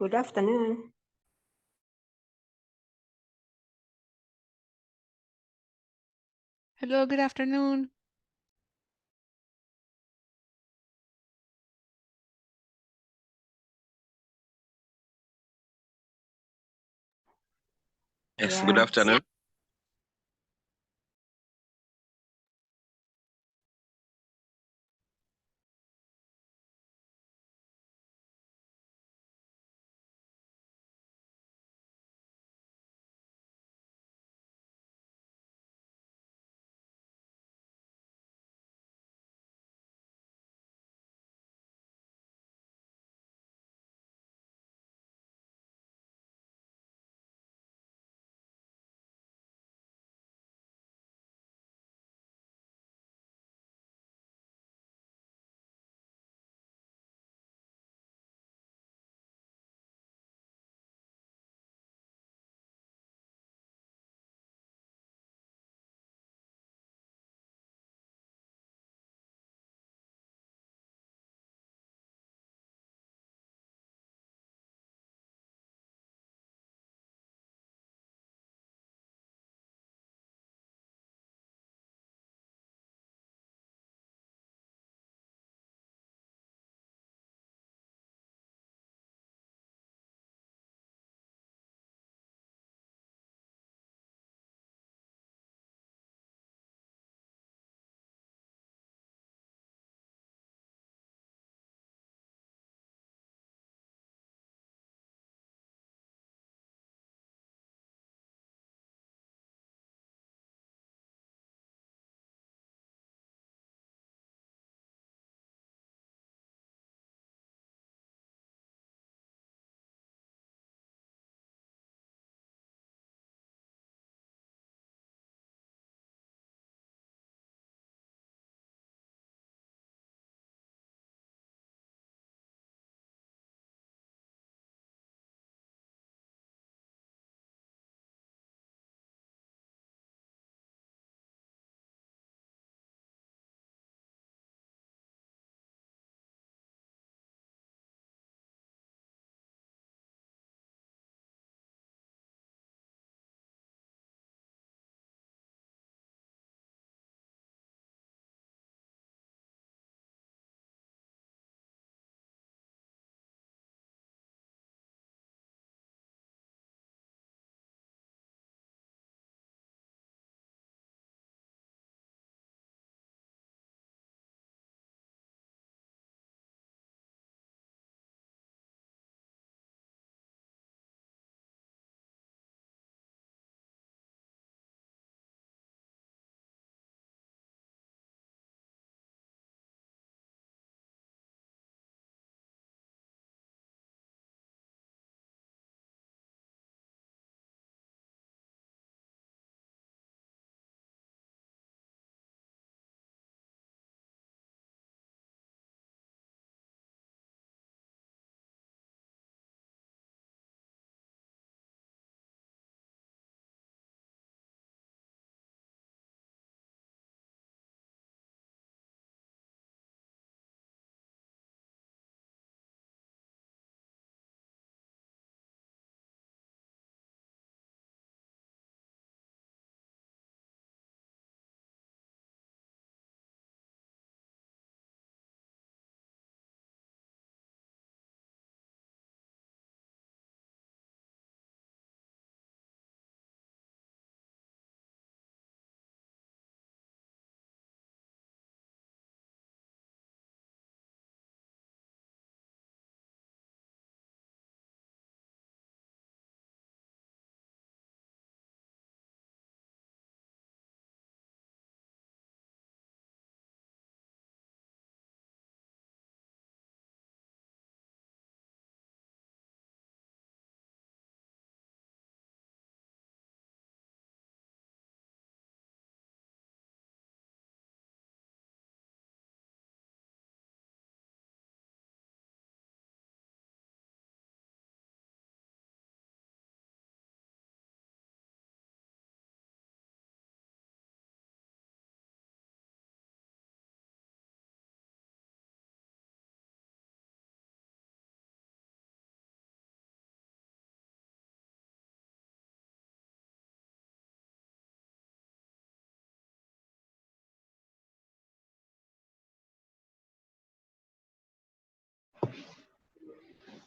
Good afternoon. Hello, good afternoon. Yes, Yeah. good afternoon.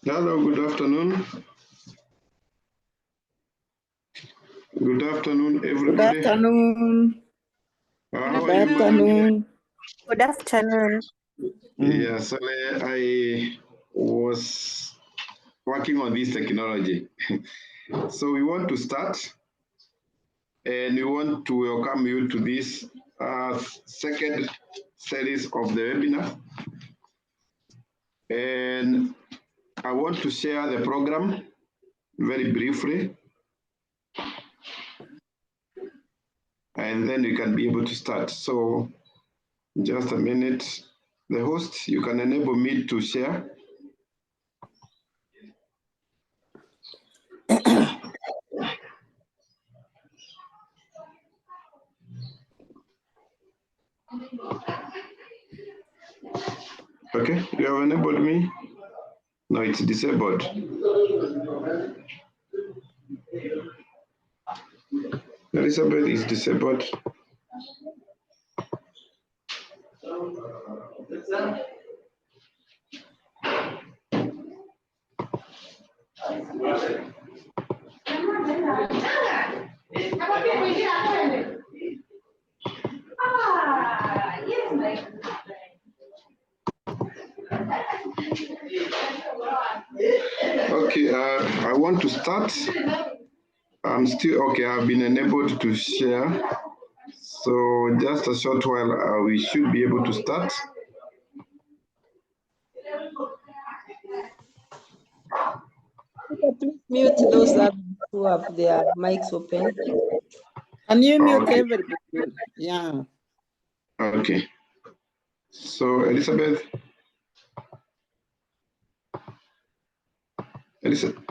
Hello, good afternoon. Good afternoon, everybody. Good afternoon. How Good are you, madam? afternoon. Good afternoon. Yes, I was working on this technology. So we want to start, and we want to welcome you to this second series of the webinar. And I want to share the program very briefly, and then we can be able to start. So just a minute. The host, you can enable me to share. Okay, you have enabled me? No, it's disabled. Elizabeth is disabled. Okay, I want to start. I'm still okay. I've been enabled to share. So just a short while, we should be able to start. Please mute those who have their mics open. Can you mute Okay. everybody? Yeah. Okay. So Elizabeth. Elizabeth.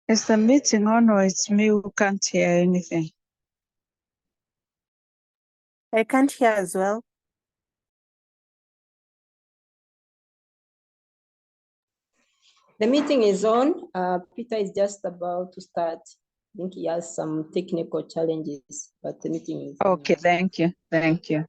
Is the meeting on or it's me who can't hear anything? I can't hear as well. The meeting is on. Peter is just about to start. I think he has some technical challenges, but the meeting is Okay, on. thank you. Thank you.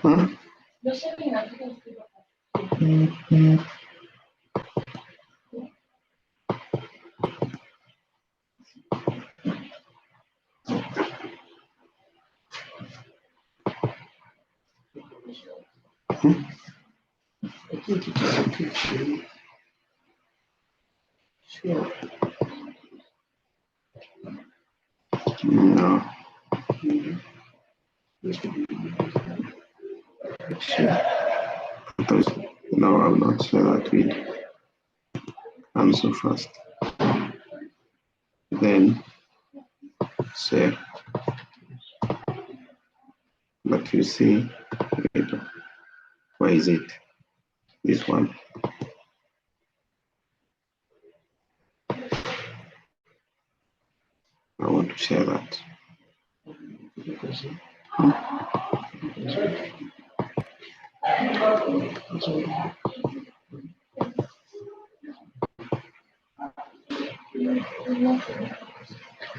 Hmm? No. No, I'll not share that with. I'm so fast. Then Save. But you see, where is it? This one. I want to share that.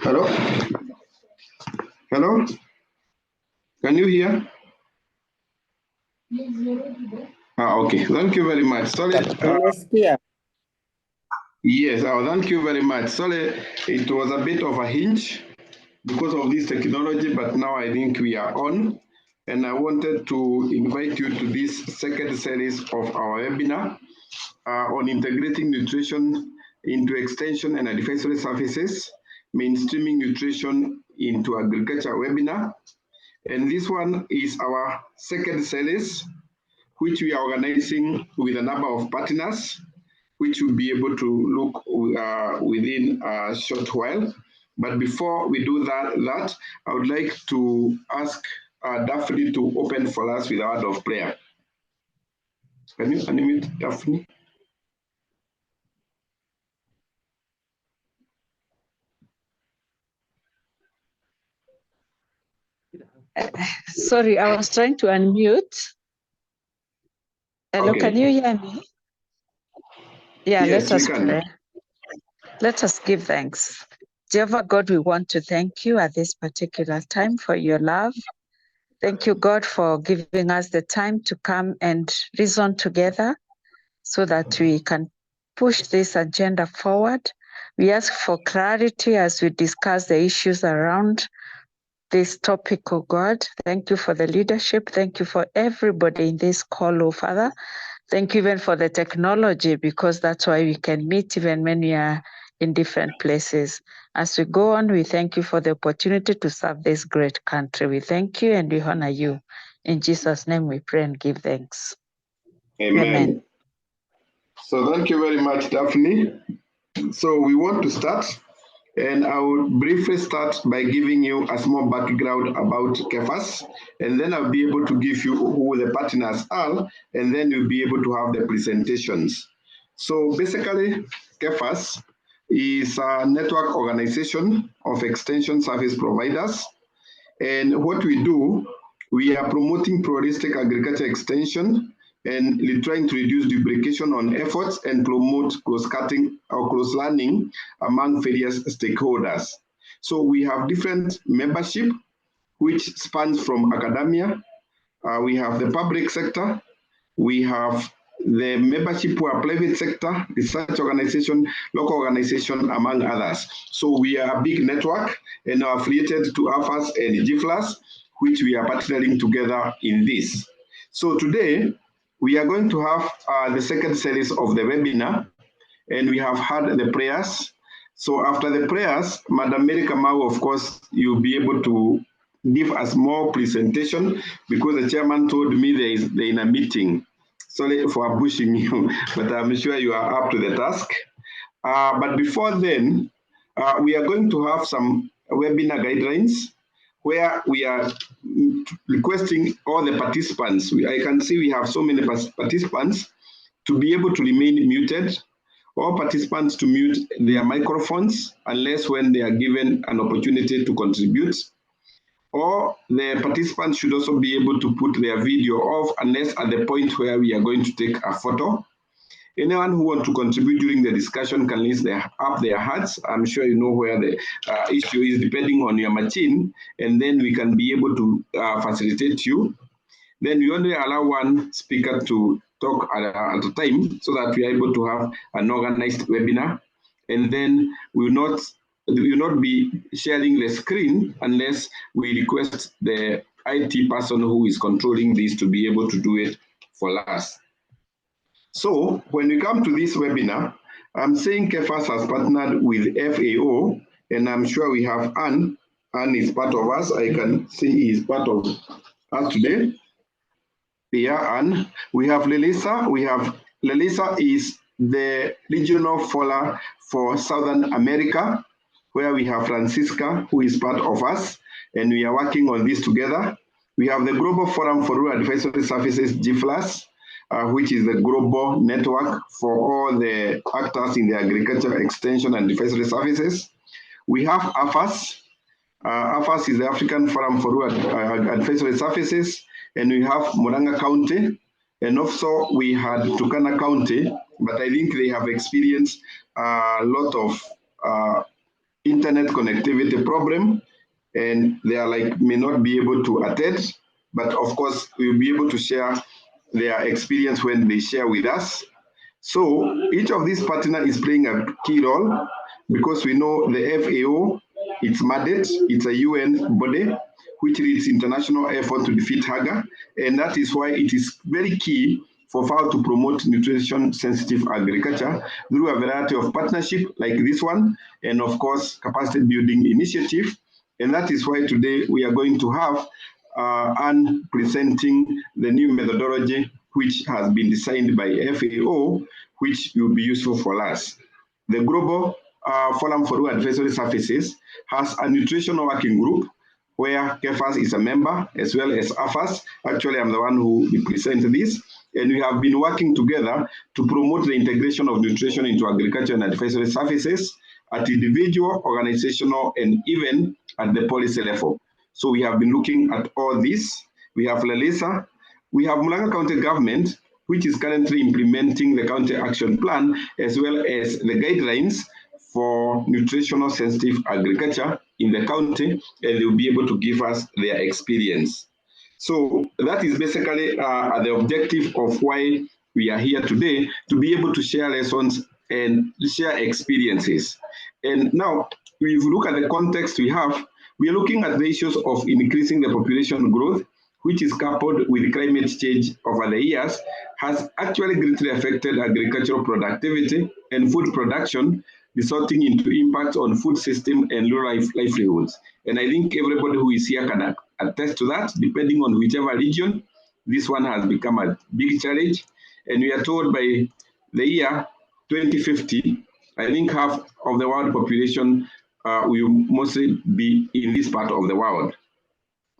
Hello? Hello? Can you hear? Okay, thank you very much. Sorry. Yes, thank you very much. Sorry, it was a bit of a hinge because of this technology, but now I think we are on. And I wanted to invite you to this second series of our webinar on integrating nutrition into extension and advisory services, mainstreaming nutrition into agriculture webinar. And this one is our second series, which we are organizing with a number of partners, which we'll be able to look within a short while. But before we do that, I would like to ask Daphne to open for us with a word of prayer. Can you unmute Daphne? Sorry, I was trying to unmute. Hello, Okay. Can you hear me? Yeah, Yes, let us we can. pray. Let us give thanks. Jehovah God, we want to thank you at this particular time for your love. Thank you, God, for giving us the time to come and reason together so that we can push this agenda forward. We ask for clarity as we discuss the issues around this topic, oh God. Thank you for the leadership. Thank you for everybody in this call, oh Father. Thank you even for the technology, because that's why we can meet even when we are in different places. As we go on, we thank you for the opportunity to serve this great country. We thank you and we honor you. In Jesus' name we pray and give thanks. Amen. Amen. So thank you very much, Daphne. So we want to start, and I will briefly start by giving you a small background about KEFAS, and then I'll be able to give you who the partners are, and then you'll be able to have the presentations. So basically, KEFAS is a network organization of extension service providers. And what we do, we are promoting pluralistic agriculture extension and trying to reduce duplication on efforts and promote cross-cutting or cross-learning among various stakeholders. So we have different membership, which spans from academia, we have the public sector, we have the membership who are private sector, research organization, local organization, among others. So we are a big network and are affiliated to AFAS and GFLAS, which we are partnering together in this. So today, we are going to have the second series of the webinar, and we have had the prayers. So after the prayers, Madam Mary Kamau, of course, you'll be able to give us more presentation, because the chairman told me they're in a meeting. Sorry for pushing you, but I'm sure you are up to the task. But before then, we are going to have some webinar guidelines where we are requesting all the participants. I can see we have so many participants to be able to remain muted. All participants to mute their microphones unless when they are given an opportunity to contribute. Or the participants should also be able to put their video off unless at the point where we are going to take a photo. Anyone who wants to contribute during the discussion can raise up their hands. I'm sure you know where the issue is depending on your machine, and then we can be able to facilitate you. Then we only allow one speaker to talk at a time so that we are able to have an organized webinar. And then we will not be sharing the screen unless we request the IT person who is controlling this to be able to do it for us. So when we come to this webinar, I'm saying KEFAS has partnered with FAO, and I'm sure we have Anne. Anne is part of us. I can see he is part of us today. Yeah, and we have Lelisa. Lelisa is the regional follower for Southern America. where we have Francisca, who is part of us, and we are working on this together. We have the Global Forum for Rural Advisory Services, GFLAS, which is the global network for all the actors in the agriculture extension and advisory services. We have AFAS. AFAS is the African Forum for Rural Advisory Services, and we have Murang'a County, and also we had Turkana County, but I think they have experienced a lot of internet connectivity problem, and they are may not be able to attend, but of course we'll be able to share their experience when they share with us. So each of these partners is playing a key role, because we know the FAO, its mandate, it's a UN body which leads international effort to defeat hunger, and that is why it is very key for FAO to promote nutrition-sensitive agriculture through a variety of partnerships like this one, and of course capacity building initiative. And that is why today we are going to have Anne presenting the new methodology which has been designed by FAO, which will be useful for us. The Global Forum for Rural Advisory Services has a nutritional working group where KEFAS is a member, as well as AFAS. Actually, I'm the one who represents this. And we have been working together to promote the integration of nutrition into agriculture and advisory services at individual, organizational, and even at the policy level. So we have been looking at all this. We have LALISA, we have Murang'a County government, which is currently implementing the county action plan, as well as the guidelines for nutritional sensitive agriculture in the county, and they'll be able to give us their experience. So that is basically the objective of why we are here today, to be able to share lessons and share experiences. And now, if you look at the context we have, we are looking at the issues of increasing the population growth, which is coupled with climate change over the years, has actually greatly affected agricultural productivity and food production, resulting into impacts on food system and rural livelihoods. And I think everybody who is here can attest to that. Depending on whichever region, this one has become a big challenge. And we are told by the year 2050, I think half of the world population will mostly be in this part of the world.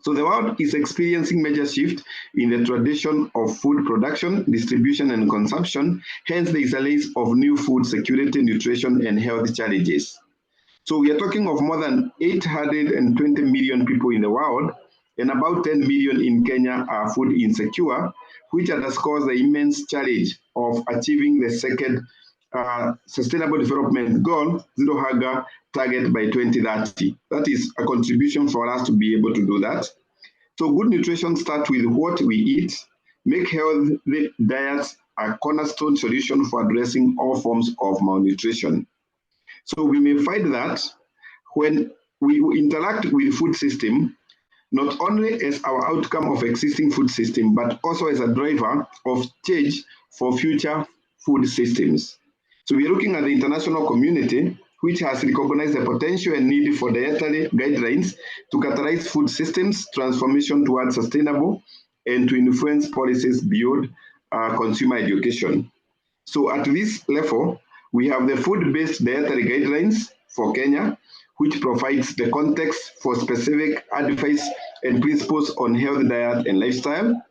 So the world is experiencing major shift in the tradition of food production, distribution, and consumption. Hence, there is a list of new food security, nutrition, and health challenges. So we are talking of more than 820 million people in the world, and about 10 million in Kenya are food insecure, which underscores the immense challenge of achieving the second Sustainable Development Goal, Zero Hunger target by 2030. That is a contribution for us to be able to do that. So good nutrition starts with what we eat. Make healthy diets a cornerstone solution for addressing all forms of malnutrition. So we may find that when we interact with food system, not only as our outcome of existing food system, but also as a driver of change for future food systems. So we are looking at the international community, which has recognized the potential and need for dietary guidelines to catalyze food systems transformation towards sustainable and to influence policies beyond consumer education. So at this level, we have the food-based dietary guidelines for Kenya, which provides the context for specific advice and principles on healthy diet and lifestyle.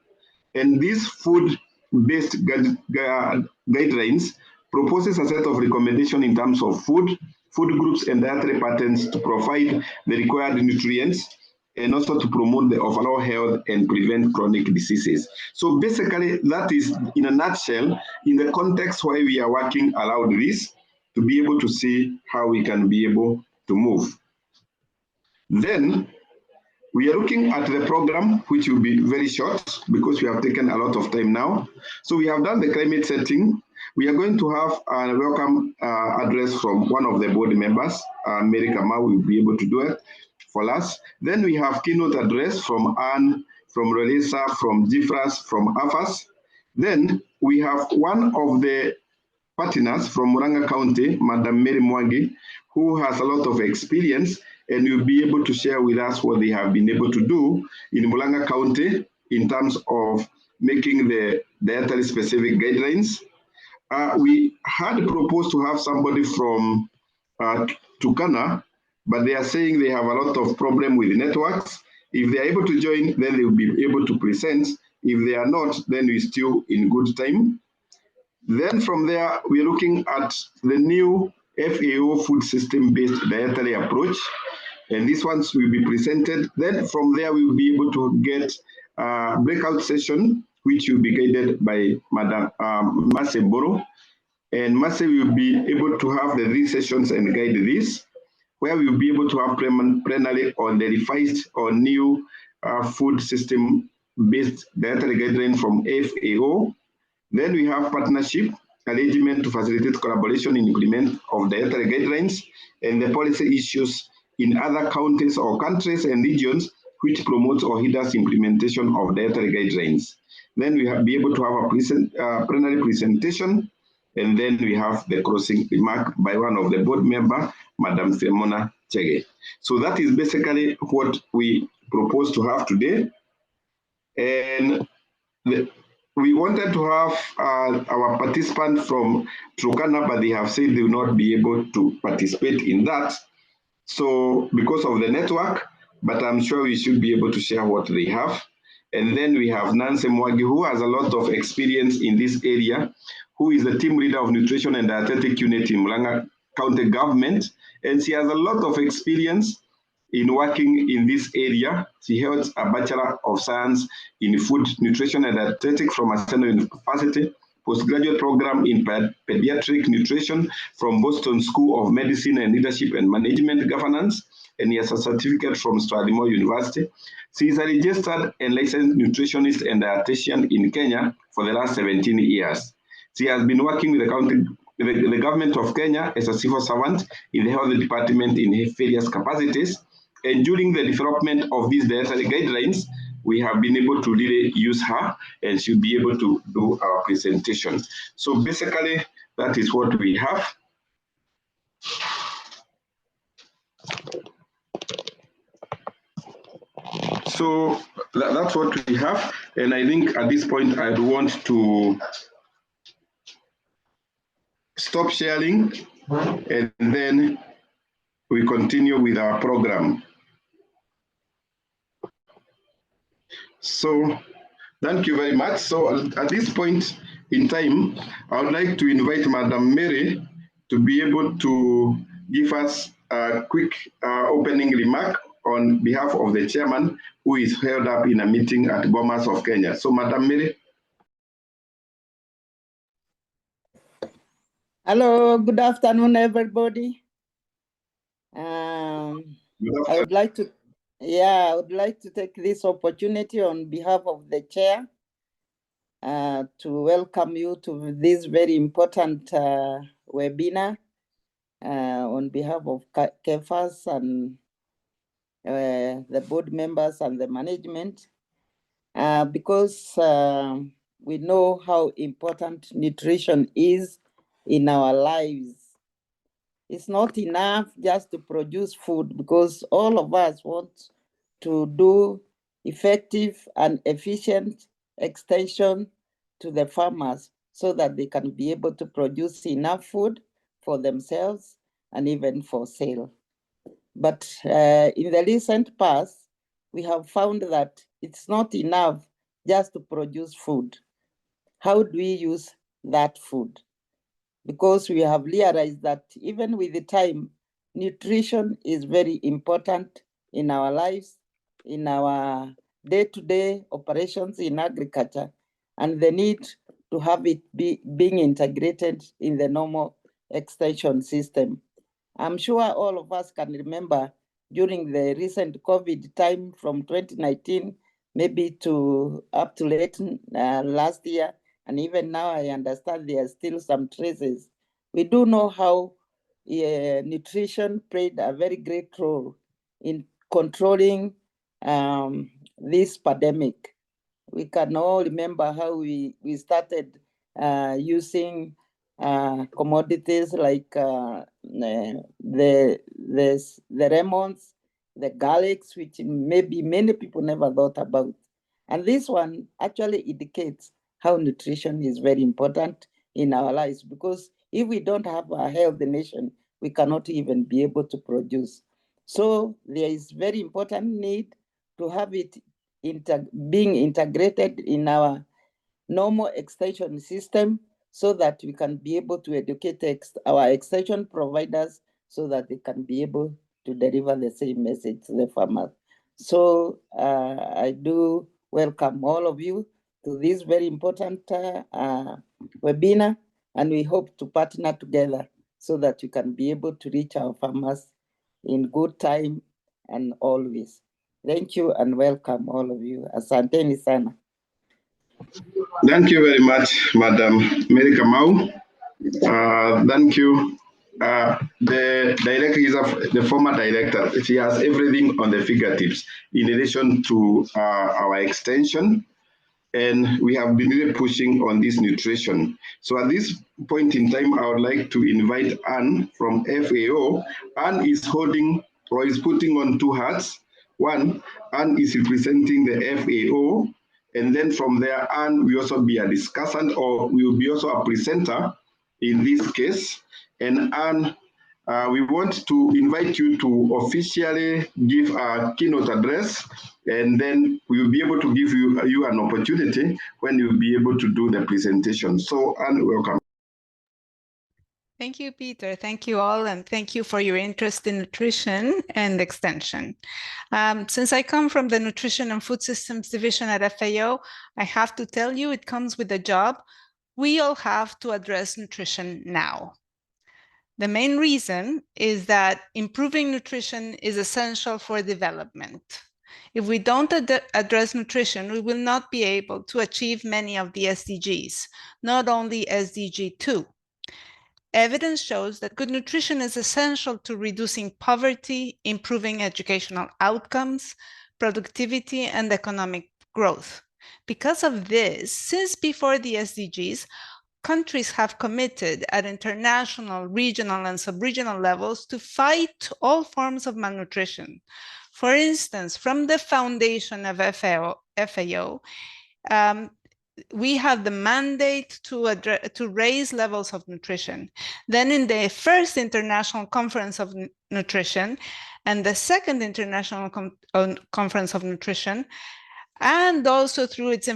And these food-based guidelines proposes a set of recommendations in terms of food groups, and dietary patterns to provide the required nutrients and also to promote the overall health and prevent chronic diseases. So basically, that is, in a nutshell, in the context why we are working around this, to be able to see how we can be able to move. Then, we are looking at the program, which will be very short because we have taken a lot of time now. So we have done the climate setting. We are going to have a welcome address from one of the board members. Mary Kamau will be able to do it for us. Then we have keynote address from Anne, from Relisa, from GFRAS, from AFAS. Then we have one of the partners from Murang'a County, Madam Mary Mwangi, who has a lot of experience and will be able to share with us what they have been able to do in Murang'a County in terms of making the dietary specific guidelines. We had proposed to have somebody from Turkana, but they are saying they have a lot of problem with networks. If they are able to join, then they will be able to present. If they are not, then we're still in good time. Then from there, we're looking at the new FAO food system-based dietary approach. And these ones will be presented. Then from there, we will be able to get a breakout session, which will be guided by Madam Mase Boro. And Mase will be able to have the three sessions and guide this, where we will be able to have plenary on the revised or new food system-based dietary guideline from FAO. Then we have partnership arrangement to facilitate collaboration in implement of dietary guidelines and the policy issues in other counties or countries and regions which promotes or hinders implementation of dietary guidelines. Then we have be able to have a plenary presentation, and then we have the closing remark by one of the board member, Madam Simona Chege. So that is basically what we propose to have today. And we wanted to have our participants from Turkana, but they have said they will not be able to participate in that. So because of the network, but I'm sure we should be able to share what they have. And then we have Nancy Mwagi, who has a lot of experience in this area, who is the team leader of Nutrition and Dietetic Unit in Murang'a County government. And she has a lot of experience in working in this area. She held a Bachelor of Science in Food, Nutrition and Dietetics from Ascendo University, postgraduate program in pediatric nutrition from Boston School of Medicine and Leadership and Management Governance, and he has a certificate from Strathmore University. She is a registered and licensed nutritionist and dietitian in Kenya for the last 17 years. She has been working with the government of Kenya as a civil servant in the health department in various capacities. And during the development of these dietary guidelines, we have been able to really use her, and she'll be able to do our presentation. So basically, that is what we have. So that's what we have. And I think at this point, I'd want to stop sharing, and then we continue with our program. So thank you very much. So at this point in time, I would like to invite Madam Mary to be able to give us a quick opening remark on behalf of the chairman, who is held up in a meeting at Bomas of Kenya. So Madam Mary. Hello, good afternoon, everybody. Good I afternoon. would like to take this opportunity on behalf of the chair to welcome you to this very important webinar on behalf of KEFAS and the board members and the management, because we know how important nutrition is in our lives. It's not enough just to produce food, because all of us want to do effective and efficient extension to the farmers so that they can be able to produce enough food for themselves and even for sale. But in the recent past, we have found that it's not enough just to produce food. How do we use that food? Because we have realized that even with the time, nutrition is very important in our lives, in our day-to-day operations in agriculture, and the need to have it being integrated in the normal extension system. I'm sure all of us can remember during the recent COVID time from 2019, maybe to up to late last year, and even now I understand there are still some traces. We do know how nutrition played a very great role in controlling this pandemic. We can all remember how we started using commodities like the lemons, the garlics, which maybe many people never thought about. And this one actually indicates how nutrition is very important in our lives, because if we don't have a healthy nation, we cannot even be able to produce. So there is very important need to have it being integrated in our normal extension system so that we can be able to educate our extension providers so that they can be able to deliver the same message to the farmers. So I do welcome all of you to this very important webinar, and we hope to partner together so that we can be able to reach our farmers in good time and always. Thank you and welcome all of you. Asanteni sana. Thank you very much, Madam Mary Kamau. Thank you. The director is the former director. She has everything on the fingertips in addition to our extension. And we have been really pushing on this nutrition. So at this point in time, I would like to invite Anne from FAO. Anne is holding or is putting on two hats. One, Anne is representing the FAO. And then from there, Anne will also be a discussant or will be also a presenter in this case. And Anne, we want to invite you to officially give a keynote address, and then we will be able to give you an opportunity when you'll be able to do the presentation. So, Anne, welcome. Thank you, Peter. Thank you all, and thank you for your interest in nutrition and extension. Since I come from the Nutrition and Food Systems Division at FAO, I have to tell you it comes with a job. We all have to address nutrition now. The main reason is that improving nutrition is essential for development. If we don't address nutrition, we will not be able to achieve many of the SDGs, not only SDG 2. Evidence shows that good nutrition is essential to reducing poverty, improving educational outcomes, productivity, and economic growth. Because of this, since before the SDGs, countries have committed at international, regional, and sub-regional levels to fight all forms of malnutrition. For instance, from the foundation of FAO, we have the mandate to raise levels of nutrition. Then in the first International Conference of Nutrition and the second International Conference of Nutrition, and also through its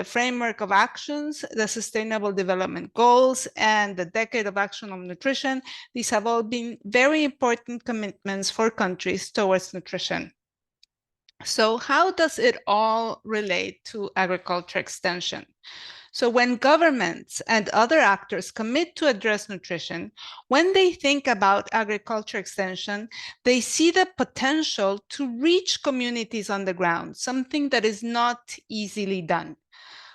framework of actions, the Sustainable Development Goals and the Decade of Action on Nutrition, these have all been very important commitments for countries towards nutrition. So how does it all relate to agriculture extension? So when governments and other actors commit to address nutrition, when they think about agriculture extension, they see the potential to reach communities on the ground, something that is not easily done.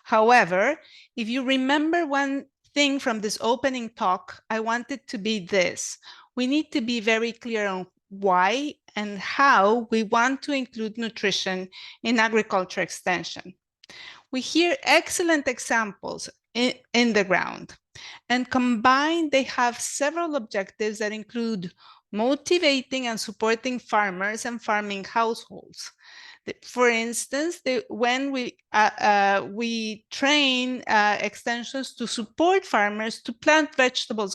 However, if you remember one thing from this opening talk, I want it to be this. We need to be very clear on why and how we want to include nutrition in agriculture extension. We hear excellent examples in the ground, and combined, they have several objectives that include motivating and supporting farmers and farming households. For instance, when we train extensions to support farmers to plant vegetable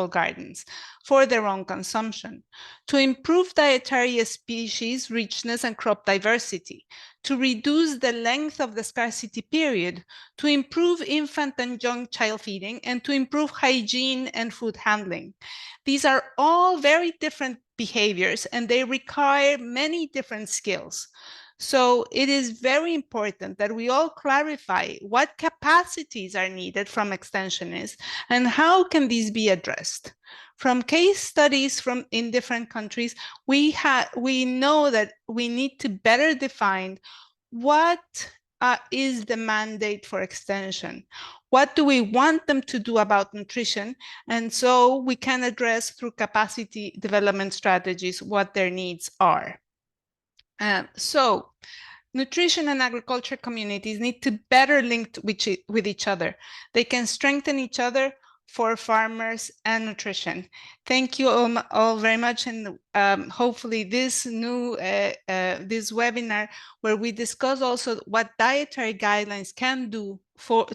gardens for their own consumption, to improve dietary species richness and crop diversity, to reduce the length of the scarcity period, to improve infant and young child feeding, and to improve hygiene and food handling. These are all very different behaviors, and they require many different skills. So it is very important that we all clarify what capacities are needed from extensionists and how can these be addressed. From case studies in different countries, we know that we need to better define what is the mandate for extension. What do we want them to do about nutrition? And so we can address through capacity development strategies what their needs are. So nutrition and agriculture communities need to better link with each other. They can strengthen each other for farmers and nutrition. Thank you all very much, and hopefully this this webinar where we discuss also what dietary guidelines can do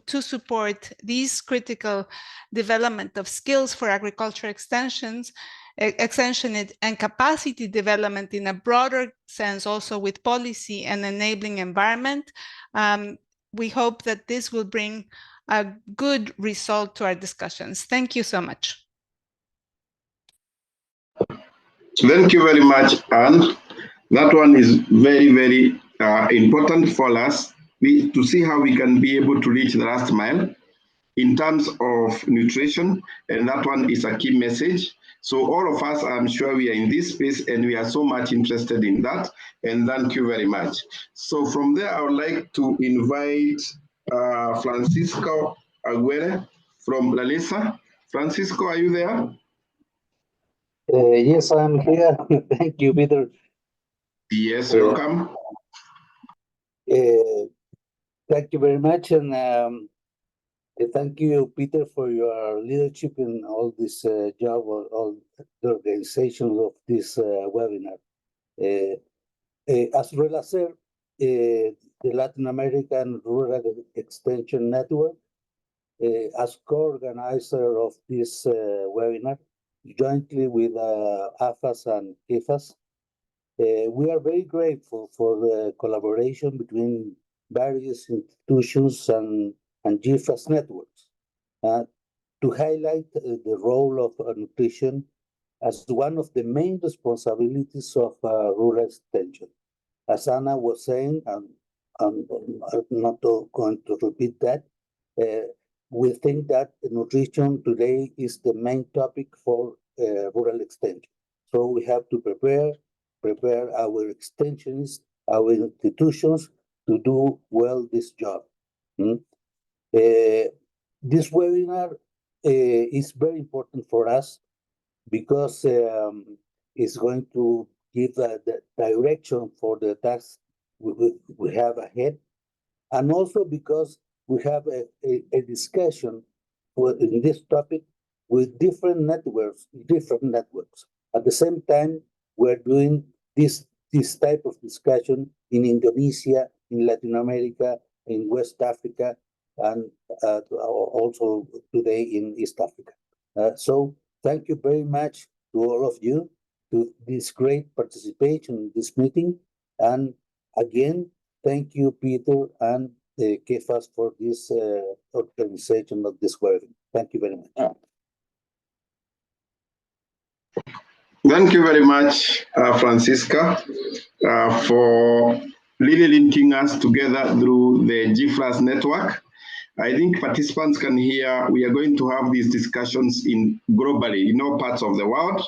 to support these critical development of skills for agriculture extensions extension and capacity development in a broader sense, also with policy and enabling environment. We hope that this will bring a good result to our discussions. Thank you so much. Thank you very much, Anne. That one is very, very important for us to see how we can be able to reach the last mile in terms of nutrition, and that one is a key message. So all of us, I'm sure we are in this space and we are so much interested in that, and thank you very much. So from there, I would like to invite Francisco Aguirre from Lalesa. Francisco, are you there? Yes, I'm here. Thank you, Peter. Yes, welcome. Thank you very much, and thank you, Peter, for your leadership in all this job, all the organization of this webinar. As Relacer, the Latin American Rural Extension Network, as co-organizer of this webinar, jointly with AFAS and KIFAS, we are very grateful for the collaboration between various institutions and GFAS networks to highlight the role of nutrition as one of the main responsibilities of rural extension. As Anna was saying, and I'm not going to repeat that, we think that nutrition today is the main topic for rural extension. So we have to prepare our extensionists, our institutions to do well this job. This webinar is very important for us because it's going to give the direction for the tasks we have ahead, and also because we have a discussion in this topic with different networks. At the same time, we're doing this type of discussion in Indonesia, in Latin America, in West Africa, and also today in East Africa. So thank you very much to all of you to this great participation in this meeting. And again, thank you, Peter and KFAS for this organization of this webinar. Thank you very much. Thank you very much, Francisca, for really linking us together through the GFLAS network. I think participants can hear we are going to have these discussions globally in all parts of the world,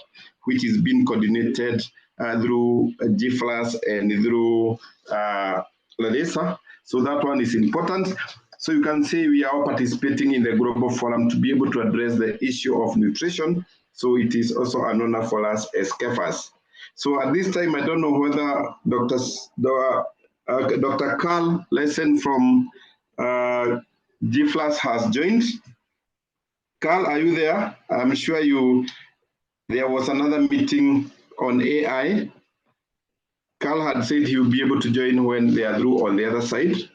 which is being coordinated through GFLAS and through LADESA. So that one is important. So you can see we are all participating in the global forum to be able to address the issue of nutrition. So it is also an honor for us as KEFAS. So at this time, I don't know whether Dr. Carl Lesson from GFLAS has joined. Carl, are you there? I'm sure there was another meeting on AI. Carl had said he will be able to join when they are through on the other side.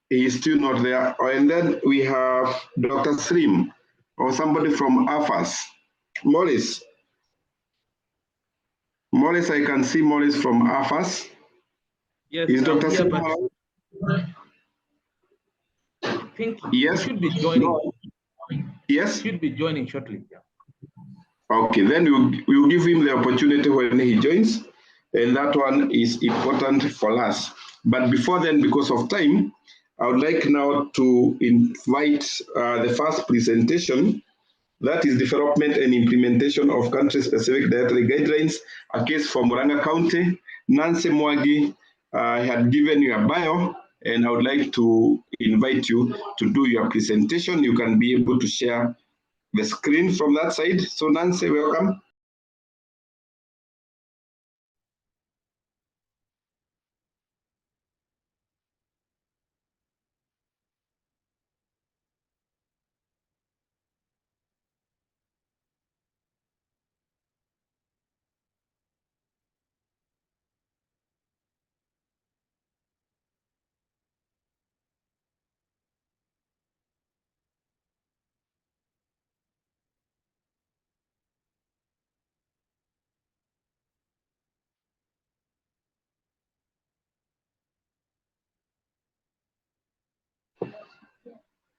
He is still not there. And then we have Dr. Srim or somebody from AFAS. Morris, I can see Morris from AFAS. Yes, is Dr. here, Srim? I think yes. Should be joining. Yes. Should be joining shortly. Yeah. Okay, then we'll give him the opportunity when he joins, and that one is important for us. But before then, because of time, I would like now to invite the first presentation. That is development and implementation of country-specific dietary guidelines, a case for Murang'a County. Nancy Mwagi had given you a bio, and I would like to invite you to do your presentation. You can be able to share the screen from that side. So Nancy, welcome.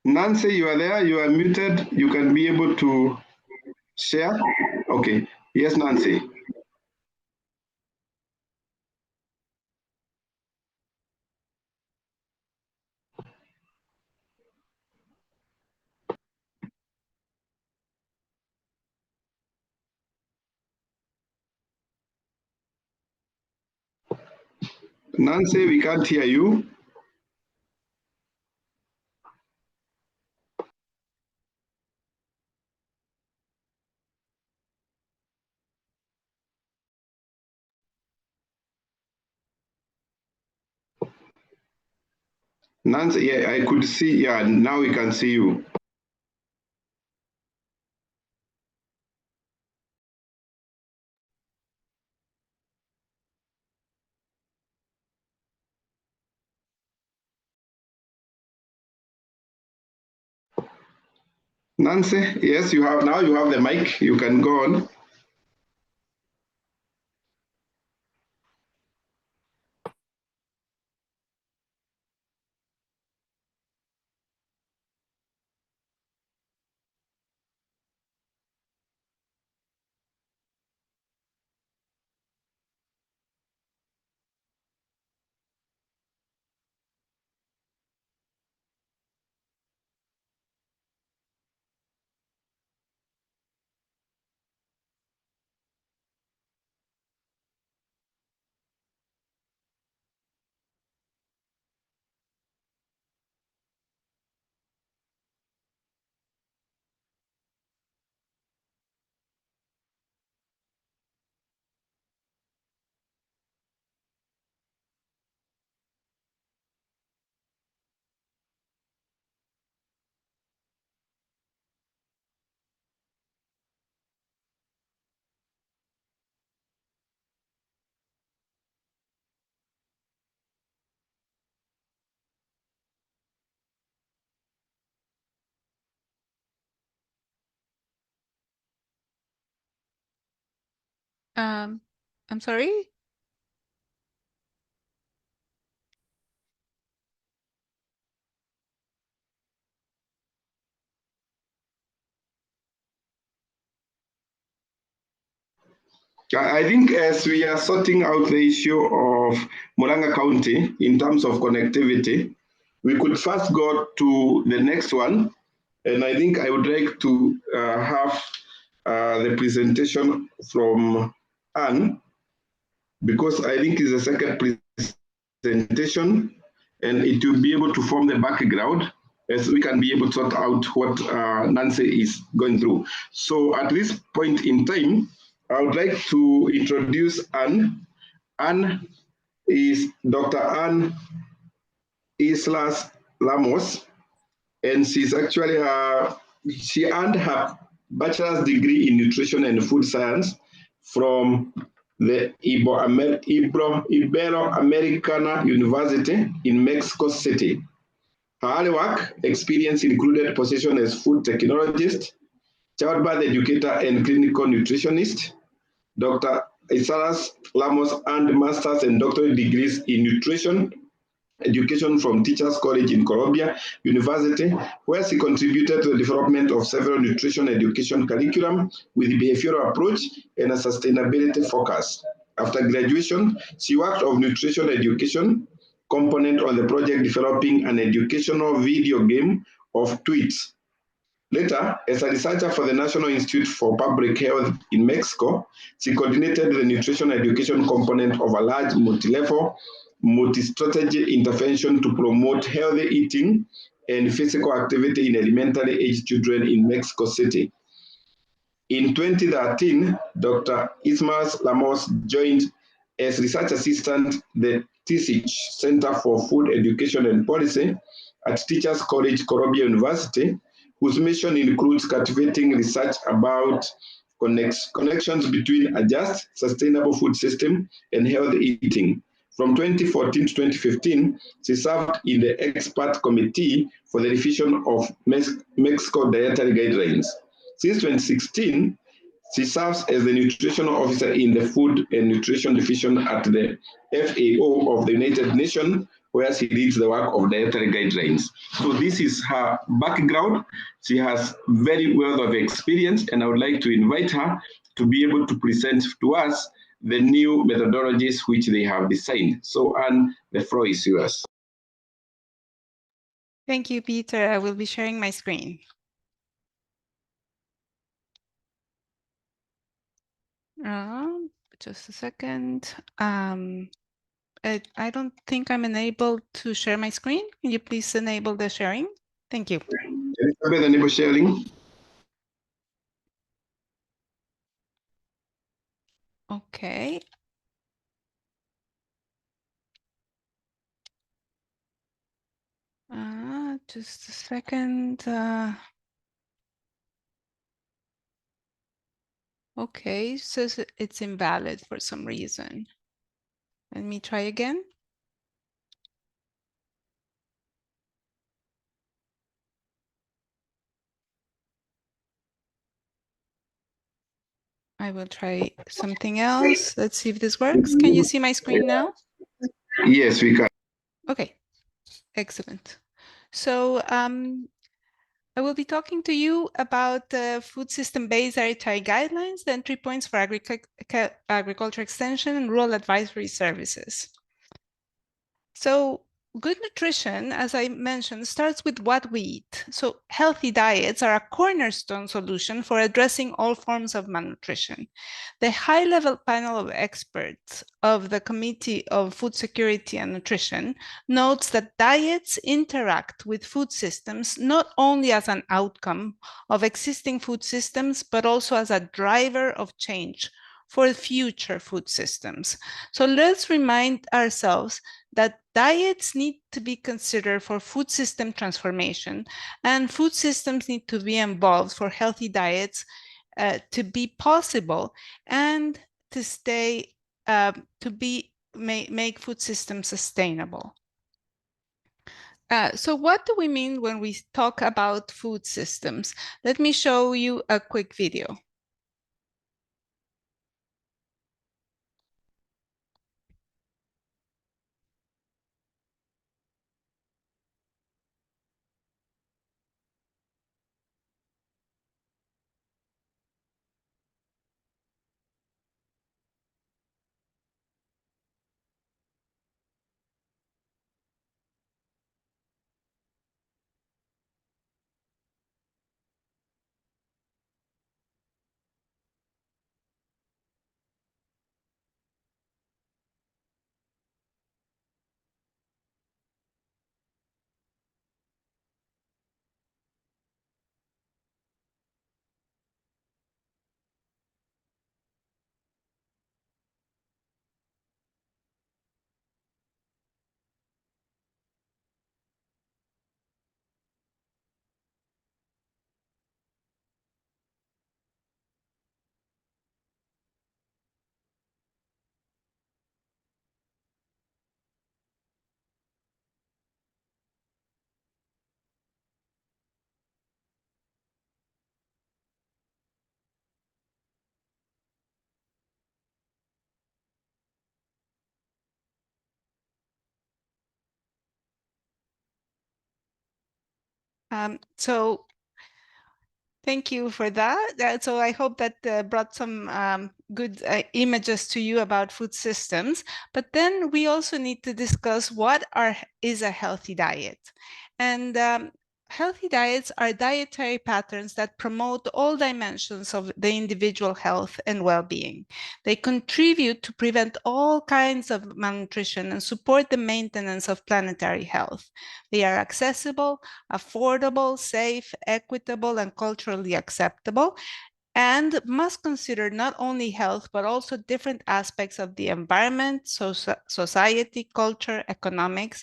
Nancy, you are there, you are muted. You can be able to share. Okay, yes, Nancy. Nancy, we can't hear you. Nancy, yeah, I could see, yeah, now we can see you. Nancy, yes, you have, now you have the mic, you can go on. I'm sorry? I think as we are sorting out the issue of Murang'a County in terms of connectivity, we could first go to the next one. And I think I would like to have the presentation from Anne, because I think it's the second presentation and it will be able to form the background as we can be able to sort out what Nancy is going through. So at this point in time, I would like to introduce Anne. Anne is Dr. Anne Islas Lamos, and she's actually she earned her bachelor's degree in nutrition and food science from the Ibero-Americana University in Mexico City. Her early work experience included position as food technologist, childbirth educator, and clinical nutritionist. Dr. Isalas Lamos earned master's and doctorate degrees in nutrition education from Teachers College in Columbia University, where she contributed to the development of several nutrition education curriculum with a behavioral approach and a sustainability focus. After graduation, she worked on nutrition education component on the project developing an educational video game of tweets. Later, as a researcher for the National Institute for Public Health in Mexico, she coordinated the nutrition education component of a large multi-level, multi-strategy intervention to promote healthy eating and physical activity in elementary age children in Mexico City. In 2013, Dr. Ismas Lamos joined as research assistant the TSICH Center for Food Education and Policy at Teachers College, Columbia University, whose mission includes cultivating research about connections between a just, sustainable food system and healthy eating. From 2014 to 2015, she served in the expert committee for the revision of Mexico Dietary Guidelines. Since 2016, she serves as the nutritional officer in the Food and Nutrition Division at the FAO of the United Nations, where she leads the work of dietary guidelines. So this is her background. She has very wealth of experience, and I would like to invite her to be able to present to us the new methodologies which they have designed. So, Anne, the floor is yours. Thank you, Peter. I will be sharing my screen. Just a second. I don't think I'm enabled to share my screen. Can you please enable the sharing? Thank you. Elizabeth, enable sharing. Okay. Just a second. Okay, so it's invalid for some reason. Let me try again. I will try something else. Let's see if this works. Can you see my screen now? Yes, we can. Okay, excellent. So I will be talking to you about the food system-based dietary guidelines, the entry points for agriculture extension and rural advisory services. So good nutrition, as I mentioned, starts with what we eat. So healthy diets are a cornerstone solution for addressing all forms of malnutrition. The high-level panel of experts of the Committee of Food Security and Nutrition notes that diets interact with food systems not only as an outcome of existing food systems, but also as a driver of change for future food systems. So let's remind ourselves that diets need to be considered for food system transformation, and food systems need to be involved for healthy diets to be possible and to stay make food systems sustainable. So what do we mean when we talk about food systems? Let me show you a quick video. So thank you for that. So I hope that brought some good images to you about food systems. But then we also need to discuss what is a healthy diet. And healthy diets are dietary patterns that promote all dimensions of the individual health and well-being. They contribute to prevent all kinds of malnutrition and support the maintenance of planetary health. They are accessible, affordable, safe, equitable, and culturally acceptable, and must consider not only health, but also different aspects of the environment, society, culture, economics,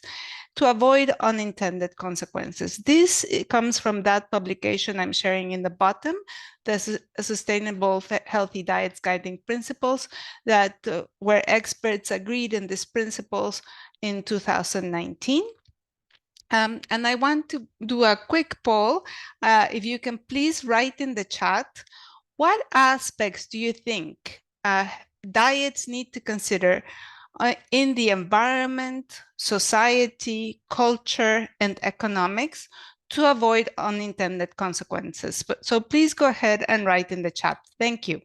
to avoid unintended consequences. This comes from that publication I'm sharing in the bottom, the Sustainable Healthy Diets Guiding Principles, that where experts agreed in these principles in 2019. And I want to do a quick poll. If you can please write in the chat, what aspects do you think diets need to consider in the environment, society, culture, and economics to avoid unintended consequences. So please go ahead and write in the chat. Thank you.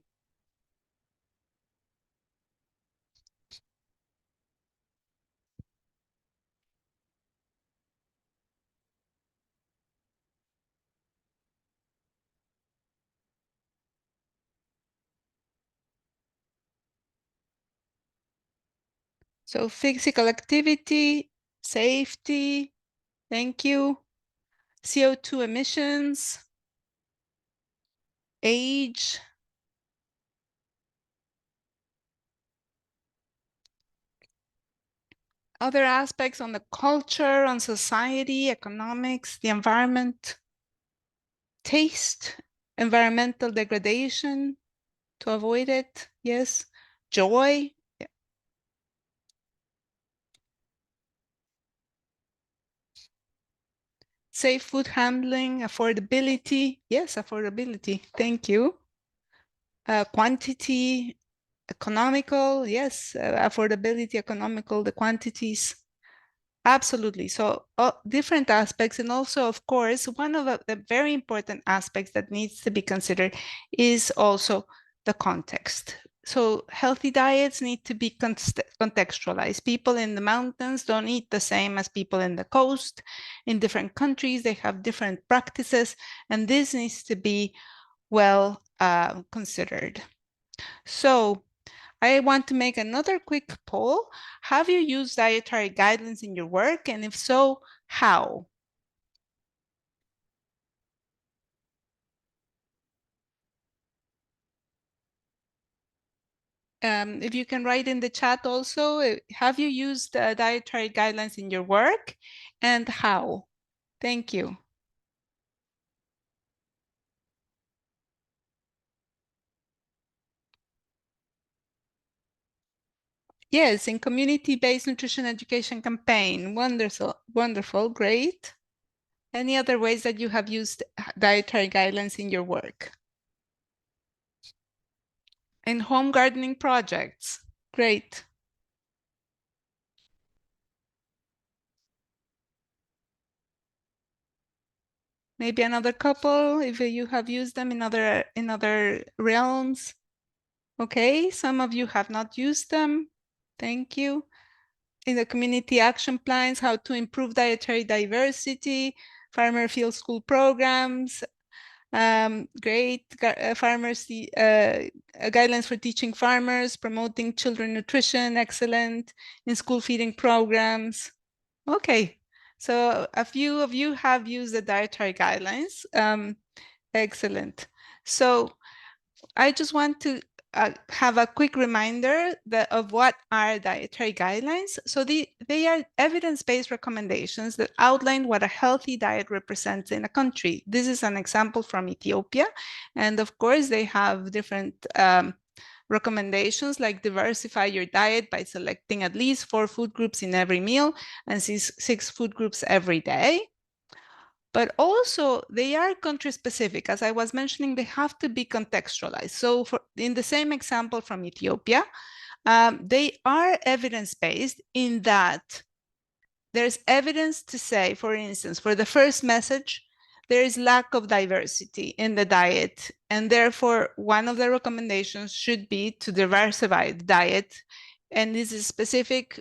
So physical activity, safety, thank you. CO2 emissions, age, other aspects on the culture, on society, economics, the environment, taste, environmental degradation, to avoid it, yes. Joy, yeah. Safe food handling, affordability, yes, affordability, thank you. Quantity, economical, yes, affordability, economical, the quantities. Absolutely. So different aspects. And also, of course, one of the very important aspects that needs to be considered is also the context. So healthy diets need to be contextualized. People in the mountains don't eat the same as people in the coast. In different countries, they have different practices, and this needs to be well considered. So I want to make another quick poll. Have you used dietary guidelines in your work? And if so, how? If you can write in the chat also, have you used dietary guidelines in your work and how? Thank you. Yes, in community-based nutrition education campaign. Wonderful, wonderful, great. Any other ways that you have used dietary guidelines in your work? In home gardening projects, great. Maybe another couple, if you have used them in other realms. Okay, some of you have not used them. Thank you. In the community action plans, how to improve dietary diversity, farmer field school programs, great, farmers, guidelines for teaching farmers, promoting children nutrition, excellent, in school feeding programs. Okay, so a few of you have used the dietary guidelines. Excellent. So I just want to have a quick reminder of what are dietary guidelines. So they are evidence-based recommendations that outline what a healthy diet represents in a country. This is an example from Ethiopia. And of course, they have different recommendations like diversify your diet by selecting at least 4 food groups in every meal and 6 food groups every day. But also they are country specific. As I was mentioning, they have to be contextualized. So in the same example from Ethiopia, they are evidence-based in that there's evidence to say, for instance, for the first message, there is lack of diversity in the diet. And therefore, one of the recommendations should be to diversify the diet. And this is specific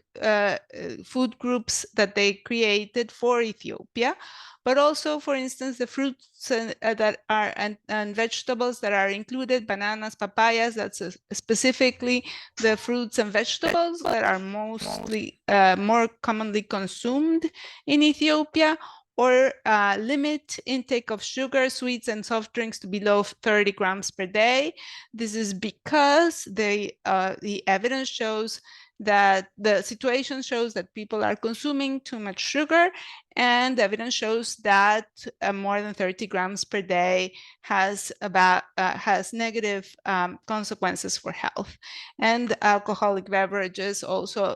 food groups that they created for Ethiopia, but also, for instance, the fruits that are and vegetables that are included, bananas, papayas, that's specifically the fruits and vegetables that are mostly more commonly consumed in Ethiopia, or limit intake of sugar, sweets, and soft drinks to below 30 grams per day. This is because the evidence shows that the situation shows that people are consuming too much sugar, and the evidence shows that more than 30 grams per day has negative consequences for health. And alcoholic beverages also,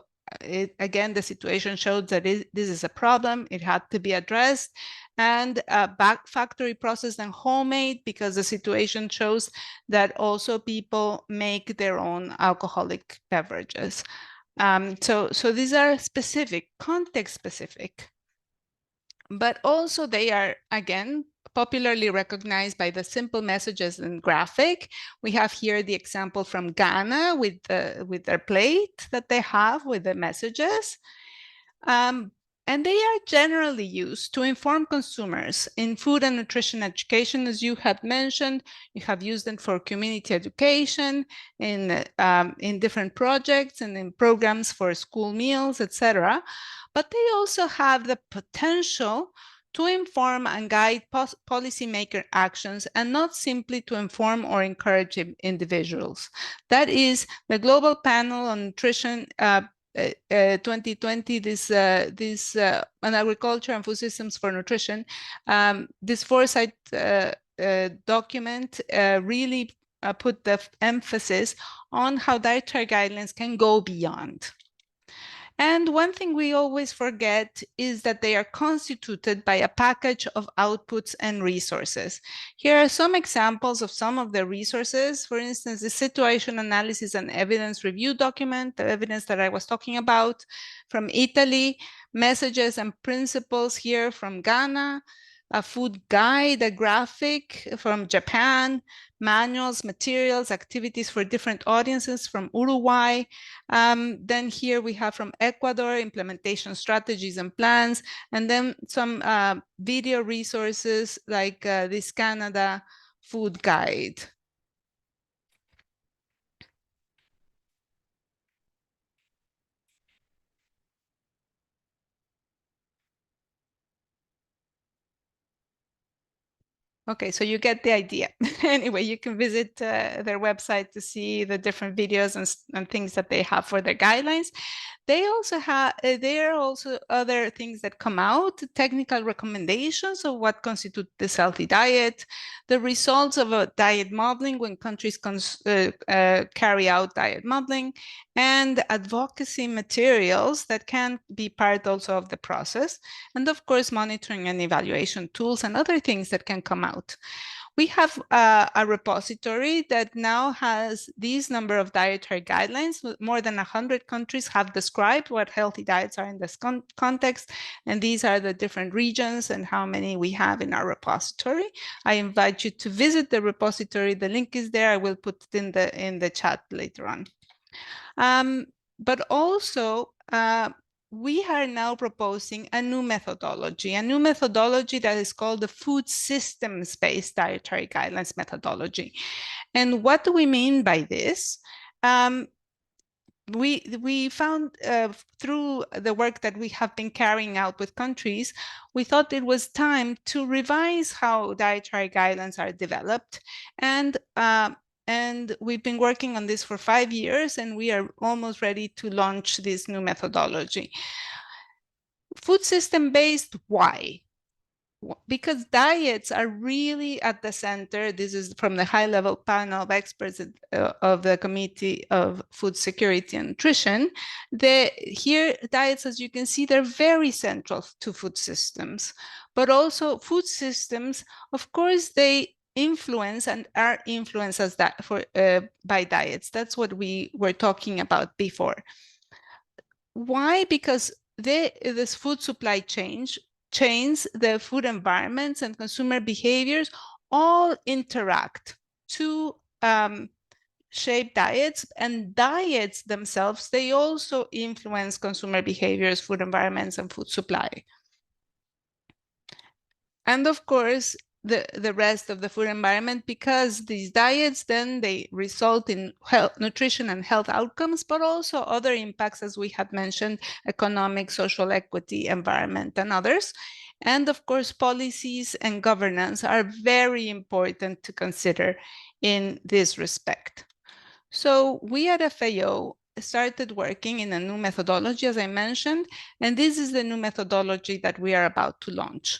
again, the situation showed that this is a problem. It had to be addressed, and back factory processed and homemade, because the situation shows that also people make their own alcoholic beverages. So these are specific, context specific, but also they are, again, popularly recognized by the simple messages and graphic. We have here the example from Ghana with their plate that they have with the messages. And they are generally used to inform consumers in food and nutrition education, as you had mentioned. You have used them for community education, in different projects and in programs for school meals, etc. But they also have the potential to inform and guide policymaker actions, and not simply to inform or encourage individuals. That is the Global Panel on Nutrition 2020, on agriculture and food systems for nutrition. This foresight document really put the emphasis on how dietary guidelines can go beyond. And one thing we always forget is that they are constituted by a package of outputs and resources. Here are some examples of some of the resources. For instance, the situation analysis and evidence review document, the evidence that I was talking about from Italy, messages and principles here from Ghana, a food guide, a graphic from Japan, manuals, materials, activities for different audiences from Uruguay. Then here we have from Ecuador, implementation strategies and plans, and then some video resources like this Canada food guide. Okay, so you get the idea. Anyway, you can visit their website to see the different videos and things that they have for their guidelines. They also have, there are also other things that come out, technical recommendations of what constitutes this healthy diet, the results of a diet modeling when countries carry out diet modeling, and advocacy materials that can be part also of the process. And of course, monitoring and evaluation tools and other things that can come out. We have a repository that now has these number of dietary guidelines. More than 100 countries have described what healthy diets are in this context, and these are the different regions and how many we have in our repository. I invite you to visit the repository. The link is there. I will put it in the chat later on. But also, we are now proposing a new methodology that is called the food systems-based dietary guidelines methodology. And what do we mean by this? We found through the work that we have been carrying out with countries, we thought it was time to revise how dietary guidelines are developed. And we've been working on this for 5 years, and we are almost ready to launch this new methodology. Food system-based, why? Because diets are really at the center. This is from the high-level panel of experts of the Committee of Food Security and Nutrition. Here, diets, as you can see, they're very central to food systems. But also food systems, of course, they influence and are influenced as by diets. That's what we were talking about before. Why? Because this food supply chains, the food environments and consumer behaviors all interact to shape diets, and diets themselves, they also influence consumer behaviors, food environments, and food supply. And of course, the rest of the food environment, because these diets then they result in health, nutrition and health outcomes, but also other impacts, as we had mentioned, economic, social equity, environment, and others. And of course, policies and governance are very important to consider in this respect. So we at FAO started working in a new methodology, as I mentioned, and this is the new methodology that we are about to launch.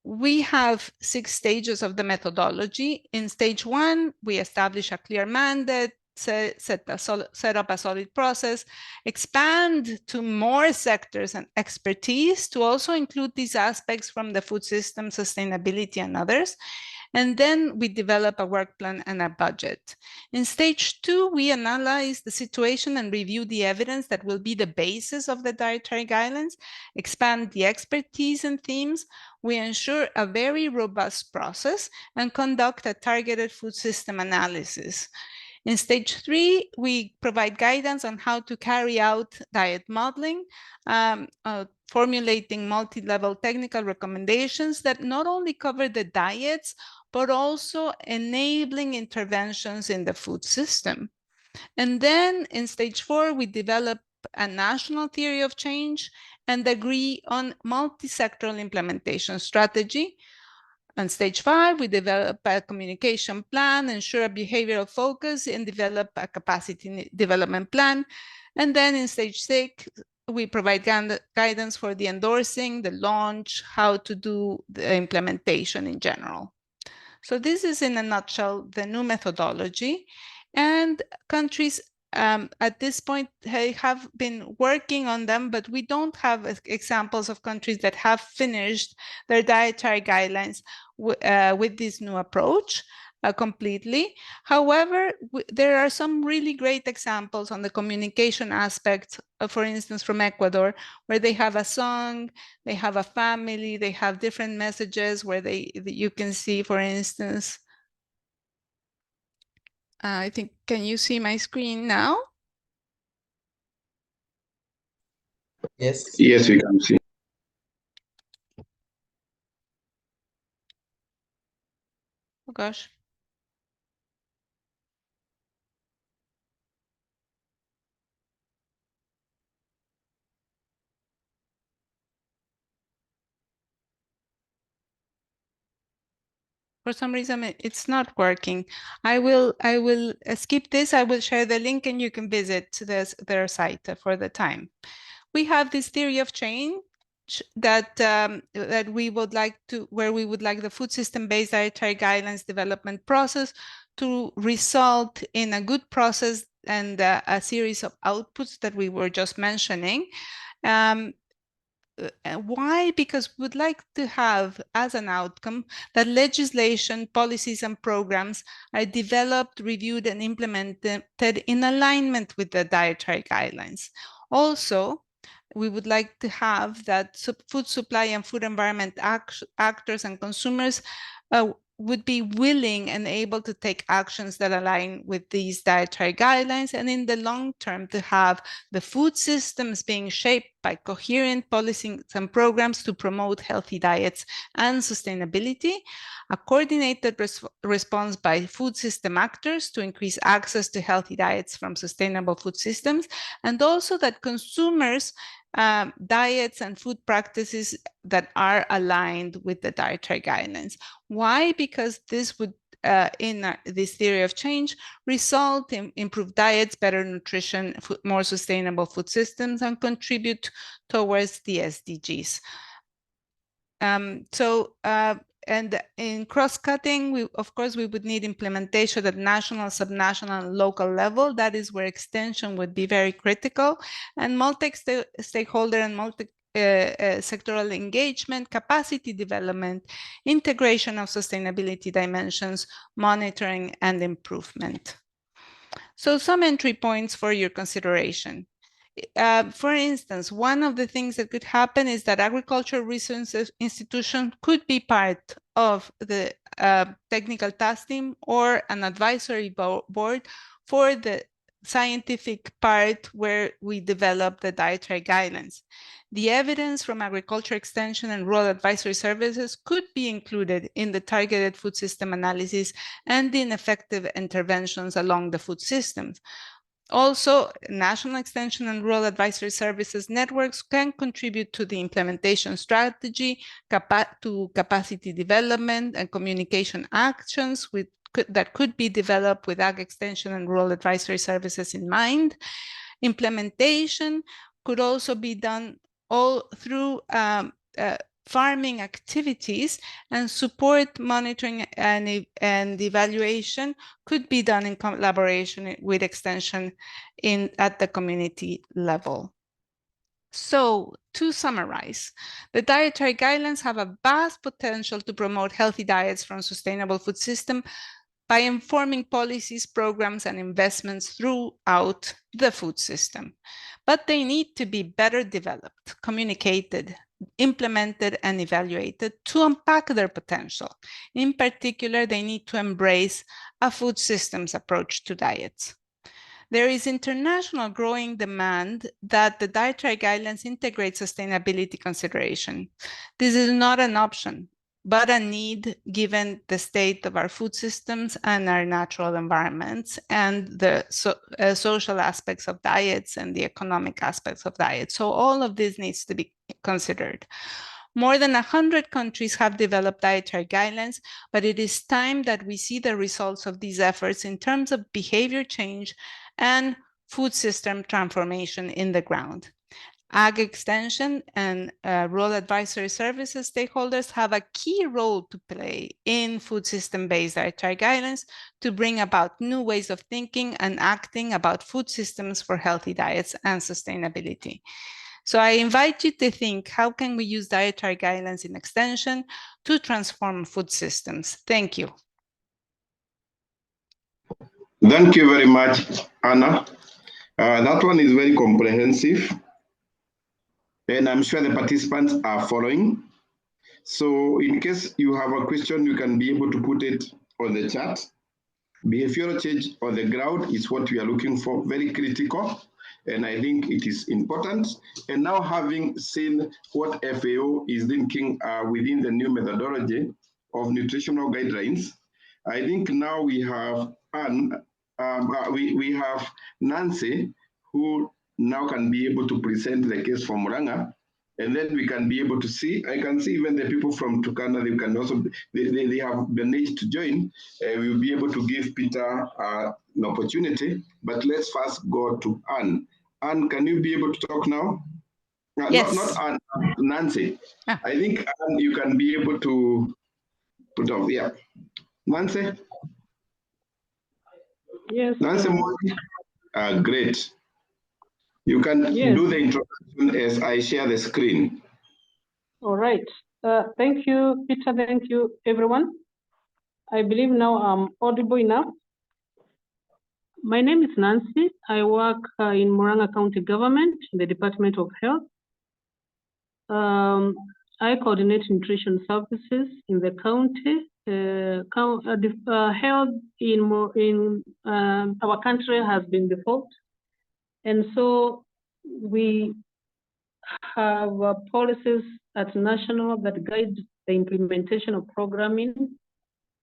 We have 6 stages of the methodology. In stage 1, we establish a clear mandate, set up a solid process, expand to more sectors and expertise to also include these aspects from the food system, sustainability, and others. And then we develop a work plan and a budget. In stage 2, we analyze the situation and review the evidence that will be the basis of the dietary guidelines, expand the expertise and themes. We ensure a very robust process and conduct a targeted food system analysis. In stage 3, we provide guidance on how to carry out diet modeling, formulating multi-level technical recommendations that not only cover the diets, but also enabling interventions in the food system. And then in stage 4, we develop a national theory of change and agree on multi-sectoral implementation strategy. On stage 5, we develop a communication plan, ensure a behavioral focus, and develop a capacity development plan. And then in stage 6, we provide guidance for the endorsing, the launch, how to do the implementation in general. So this is in a nutshell the new methodology, and countries at this point have been working on them, but we don't have examples of countries that have finished their dietary guidelines with this new approach completely. However, there are some really great examples on the communication aspect, for instance, from Ecuador, where they have a song, they have a family, they have different messages where you can see, for instance, I think, can you see my screen now? Yes. Yes, we can see. Oh gosh. For some reason, it's not working. I will skip this. I will share the link and you can visit their site for the time. We have this theory of change that we would like to, where we would like the food system-based dietary guidelines development process to result in a good process and a series of outputs that we were just mentioning. Why? Because we would like to have as an outcome that legislation, policies, and programs are developed, reviewed, and implemented in alignment with the dietary guidelines. Also, we would like to have that food supply and food environment actors and consumers would be willing and able to take actions that align with these dietary guidelines, and in the long term to have the food systems being shaped by coherent policies and programs to promote healthy diets and sustainability, a coordinated response by food system actors to increase access to healthy diets from sustainable food systems, and also that consumers diets and food practices that are aligned with the dietary guidelines. Why? Because this would, in this theory of change, result in improved diets, better nutrition, more sustainable food systems, and contribute towards the SDGs. And in cross-cutting, of course, we would need implementation at national, subnational, and local level. That is where extension would be very critical, and multi-stakeholder and sectoral engagement, capacity development, integration of sustainability dimensions, monitoring, and improvement. So some entry points for your consideration. For instance, one of the things that could happen is that agricultural research institution could be part of the technical task team or an advisory board for the scientific part where we develop the dietary guidelines. The evidence from agriculture extension and rural advisory services could be included in the targeted food system analysis and in effective interventions along the food systems. Also, national extension and rural advisory services networks can contribute to the implementation strategy, to capacity development and communication actions that could be developed with ag extension and rural advisory services in mind. Implementation could also be done all through farming activities, and support monitoring and evaluation could be done in collaboration with extension at the community level. So, to summarize, the dietary guidelines have a vast potential to promote healthy diets from sustainable food system by informing policies, programs, and investments throughout the food system. But they need to be better developed, communicated, implemented, and evaluated to unpack their potential. In particular, they need to embrace a food systems approach to diets. There is international growing demand that the dietary guidelines integrate sustainability consideration. This is not an option, but a need given the state of our food systems and our natural environments and the social aspects of diets and the economic aspects of diets. So all of this needs to be considered. More than 100 countries have developed dietary guidelines, but it is time that we see the results of these efforts in terms of behavior change and food system transformation in the ground. Ag Extension and Rural Advisory Services stakeholders have a key role to play in food system-based dietary guidelines to bring about new ways of thinking and acting about food systems for healthy diets and sustainability. So I invite you to think, how can we use dietary guidelines in extension to transform food systems? Thank you. Thank you very much, Anna. That one is very comprehensive, and I'm sure the participants are following. So in case you have a question, you can be able to put it on the chat. Behavioral change on the ground is what we are looking for, very critical, and I think it is important. And now, having seen what FAO is thinking within the new methodology of nutritional guidelines, I think now we have we have Nancy, who now can be able to present the case for Murang'a, and then we can be able to see. I can see even the people from Turkana, they can also, they have managed to join. We'll be able to give Peter an opportunity, but let's first go to Anne. Anne, can you be able to talk now? Yes. Not Anne, Nancy. Ah. I think Anne, you can be able to put off, yeah. Nancy? Yes. Nancy, great. You can do the introduction as I share the screen. All right. Thank you, Peter. Thank you, everyone. I believe now I'm audible enough. My name is Nancy. I work in Murang'a County government, in the Department of Health. I coordinate nutrition services in the county. Health in our country has been default. And so we have policies at national that guide the implementation of programming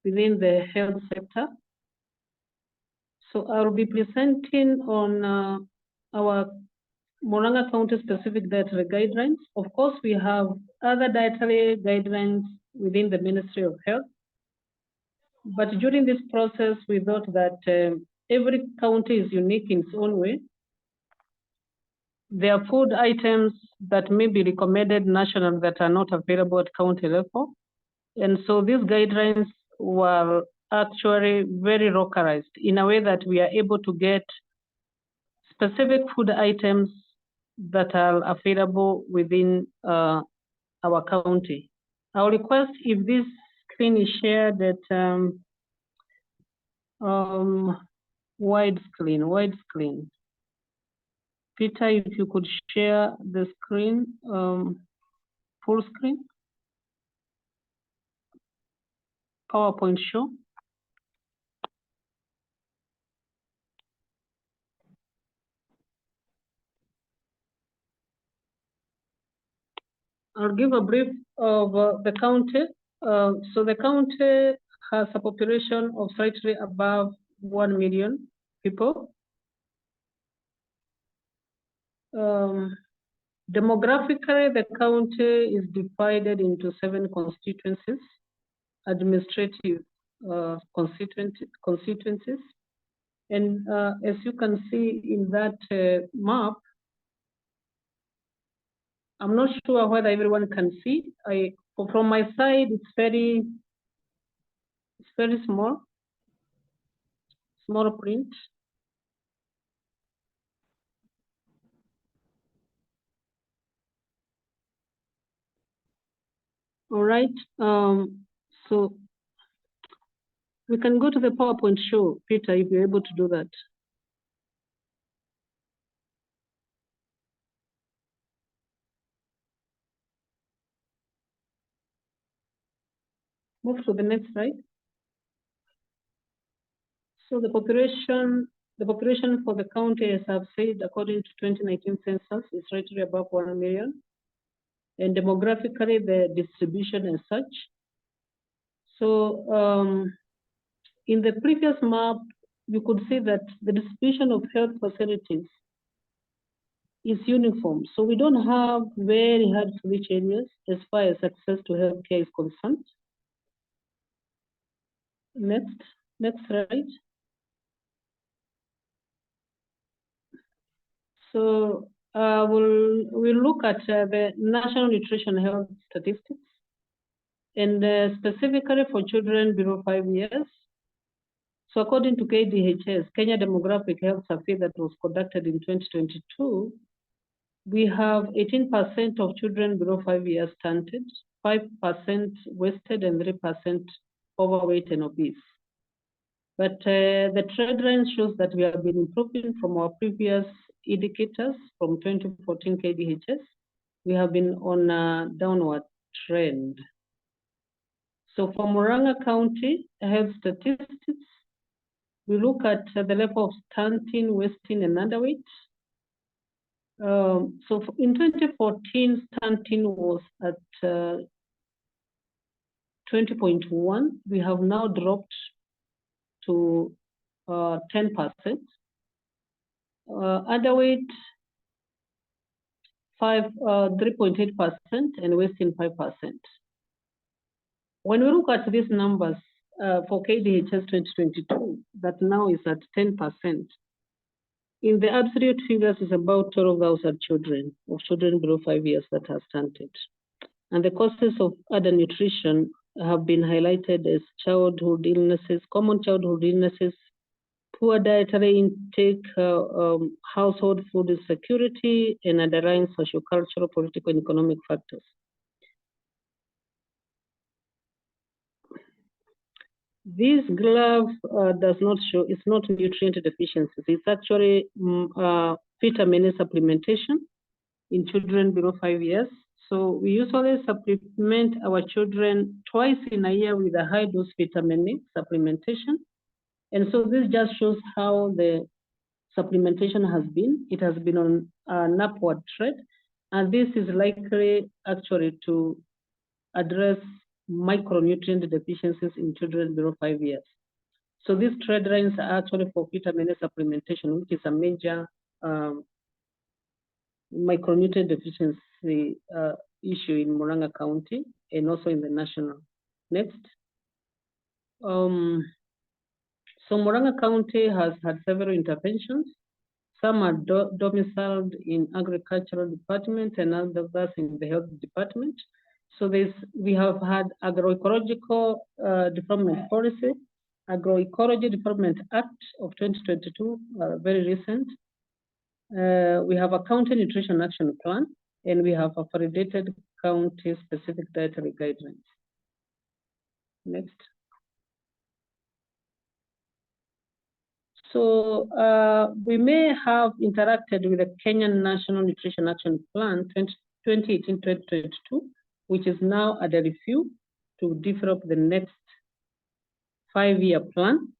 within the health sector. So I'll be presenting on our Murang'a County specific dietary guidelines. Of course, we have other dietary guidelines within the Ministry of Health. But during this process, we thought that every county is unique in its own way. There are food items that may be recommended national that are not available at county level. And so these guidelines were actually very localized in a way that we are able to get specific food items that are available within our county. I'll request if this screen is shared at widescreen. Peter, if you could share the screen, full screen. PowerPoint show. I'll give a brief of the county. So the county has a population of slightly above 1 million people. Demographically, the county is divided into 7 constituencies, administrative constituencies. And as you can see in that map, I'm not sure whether everyone can see. From my side, it's very small print. . All right. So we can go to the PowerPoint show, Peter, if you're able to do that. Move to the next slide. So the population for the county, as I've said, according to 2019 census, is slightly above 1 million. And demographically, the distribution is such. So in the previous map, you could see that the distribution of health facilities is uniform. So we don't have very hard to reach areas as far as access to healthcare is concerned. Next slide. So we'll look at the National Nutrition Health Statistics, and specifically for children below 5 years. So according to KDHS, Kenya Demographic Health Survey that was conducted in 2022, we have 18% of children below 5 years stunted, 5% wasted, and 3% overweight and obese. But the trend line shows that we have been improving from our previous indicators from 2014 KDHS. We have been on a downward trend. So for Murang'a County health statistics, we look at the level of stunting, wasting, and underweight. So in 2014, stunting was at 20.1. We have now dropped to 10%. Underweight 3.8%, and wasting 5%. When we look at these numbers for KDHS 2022, that now is at 10%. In the absolute figures, is about 12,000 children below 5 years that are stunted. And the causes of undernutrition have been highlighted as childhood illnesses, common childhood illnesses, poor dietary intake, household food insecurity, and underlying socio-cultural, political, and economic factors. This graph does not show, it's not nutrient deficiencies. It's actually vitamin A supplementation in children below 5 years. So we usually supplement our children twice in a year with a high dose vitamin A supplementation. And so this just shows how the supplementation has been. It has been on an upward trend. And this is likely actually to address micronutrient deficiencies in children below 5 years. So these trend lines are actually for vitamin A supplementation, which is a major micronutrient deficiency issue in Murang'a County and also in the national. Next. So Murang'a County has had several interventions. Some are domiciled in agricultural department and others in the health department. So we have had agroecological development policy, Agroecology Development Act of 2022, very recent. We have a county nutrition action plan, and we have a validated county-specific dietary guidelines. Next. So we may have interacted with the Kenyan National Nutrition Action Plan 2018-2022, which is now under review to develop the next 5-year plan.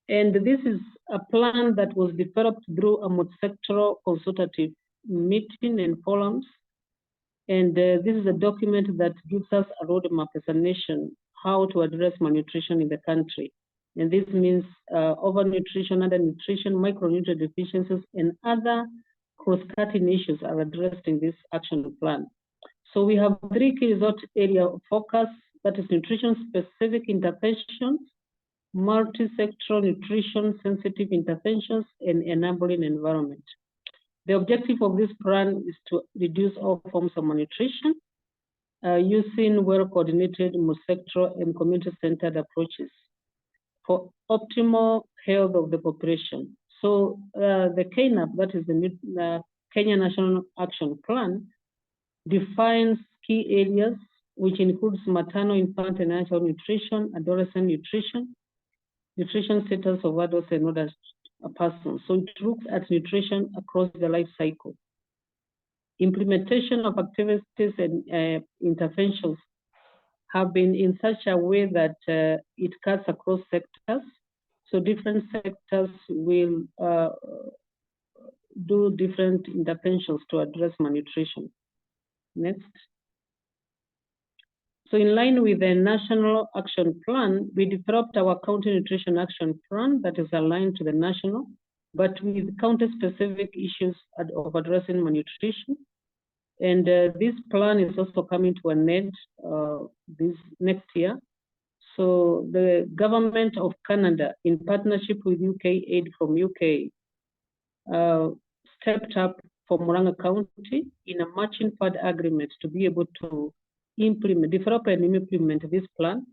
And this is a plan that was developed through a multi-sectoral consultative meeting and forums. And this is a document that gives us a roadmap as a nation how to address malnutrition in the country. And this means overnutrition, undernutrition, micronutrient deficiencies, and other cross-cutting issues are addressed in this action plan. So we have 3 key result area of focus, that is nutrition-specific interventions, multi-sectoral nutrition-sensitive interventions, and enabling environment. The objective of this plan is to reduce all forms of malnutrition using well-coordinated multi-sectoral and community-centered approaches for optimal health of the population. So the KNAP, that is the Kenya National Action Plan, defines key areas which includes maternal, infant, and neonatal nutrition, adolescent nutrition, nutrition status of adults and older persons. So it looks at nutrition across the life cycle. Implementation of activities and interventions have been in such a way that it cuts across sectors. So different sectors will do different interventions to address malnutrition. Next. So in line with the National Action Plan, we developed our County Nutrition Action Plan that is aligned to the national, but with county-specific issues of addressing malnutrition. And this plan is also coming to an end this next year. So the government of Canada, in partnership with UK Aid from UK, stepped up for Murang'a County in a matching fund agreement to be able to develop and implement this plan.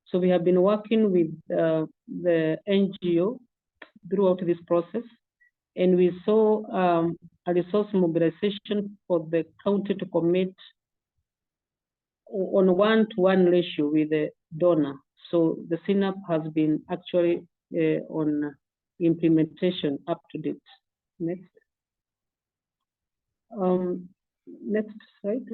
So we have been working with the NGO throughout this process, and we saw a resource mobilization for the county to commit on 1-to-1 ratio with the donor. So the CNAP has been actually on implementation up to date. Next. Next slide.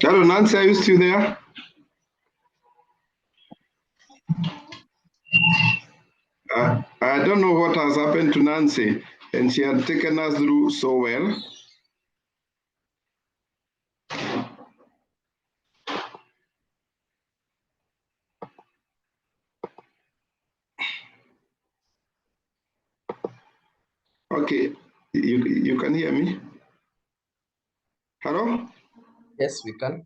Hello, Nancy, are you still there? I don't know what has happened to Nancy, and she had taken us through so well. Okay, you can hear me? Hello? Yes, we can.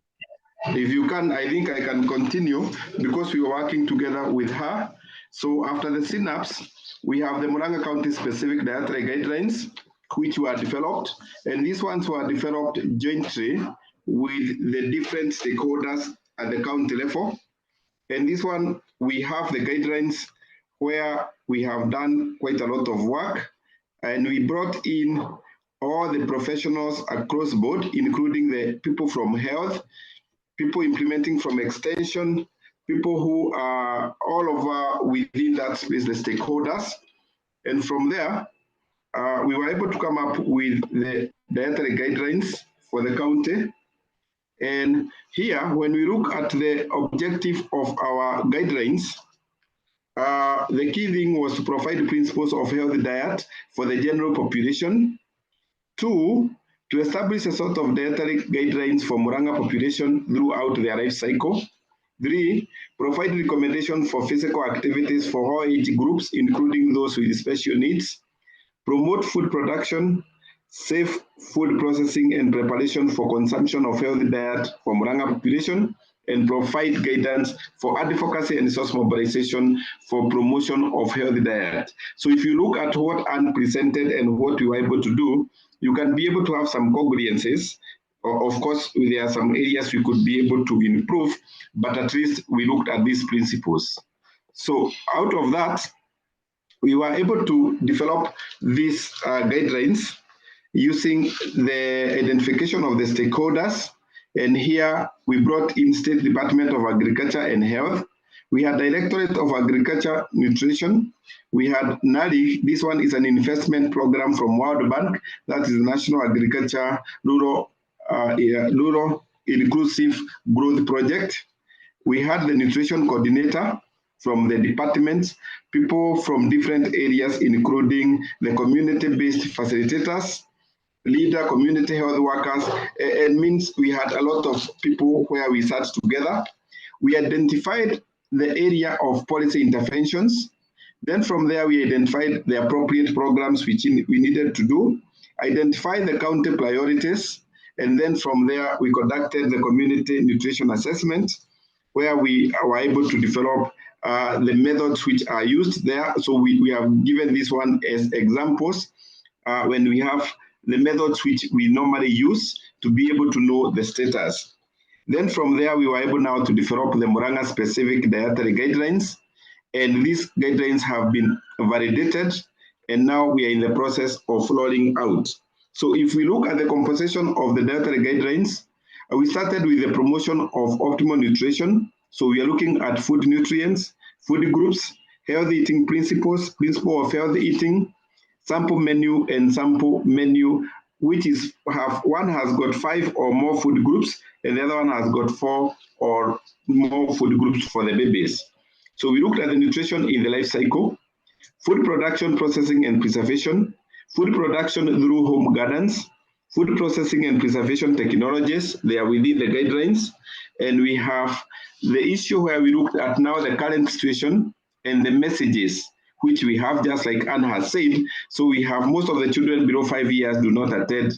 If you can, I think I can continue because we are working together with her. So after the synapse, we have the Murang'a County specific dietary guidelines, which were developed. And these ones were developed jointly with the different stakeholders at the county level. And this one, we have the guidelines where we have done quite a lot of work. And we brought in all the professionals across board, including the people from health, people implementing from extension, people who are all over within that space, the stakeholders. And from there, we were able to come up with the dietary guidelines for the county. And here, when we look at the objective of our guidelines, the key thing was to provide principles of healthy diet for the general population. 2, to establish a sort of dietary guidelines for Murang'a population throughout their life cycle. 3, provide recommendations for physical activities for all age groups, including those with special needs. Promote food production, safe food processing and preparation for consumption of healthy diet for Murang'a population, and provide guidance for advocacy and resource mobilization for promotion of healthy diet. So if you look at what Anne presented and what we were able to do, you can be able to have some congruences. Of course, there are some areas we could be able to improve, but at least we looked at these principles. So out of that, we were able to develop these guidelines using the identification of the stakeholders. And here we brought in State Department of Agriculture and Health. We had Directorate of Agriculture Nutrition. We had NARIC. This one is an investment program from World Bank. That is the National Agriculture Rural Inclusive Growth Project. We had the nutrition coordinator from the departments, people from different areas, including the community-based facilitators, leader, community health workers. It means we had a lot of people where we sat together. We identified the area of policy interventions. Then from there, we identified the appropriate programs which we needed to do, identify the county priorities, and then from there, we conducted the community nutrition assessment, where we were able to develop the methods which are used there. So we have given this one as examples when we have the methods which we normally use to be able to know the status. Then from there, we were able now to develop the Murang'a specific dietary guidelines. And these guidelines have been validated, and now we are in the process of rolling out. So if we look at the composition of the dietary guidelines, we started with the promotion of optimal nutrition. So we are looking at food nutrients, food groups, healthy eating principles, principle of healthy eating, sample menu, and sample menu, which is one has got 5 or more food groups, and the other one has got 4 or more food groups for the babies. So we looked at the nutrition in the life cycle, food production, processing, and preservation, food production through home gardens, food processing and preservation technologies. They are within the guidelines. And we have the issue where we looked at now the current situation and the messages which we have, just like Anne has said. So we have most of the children below 5 years do not attend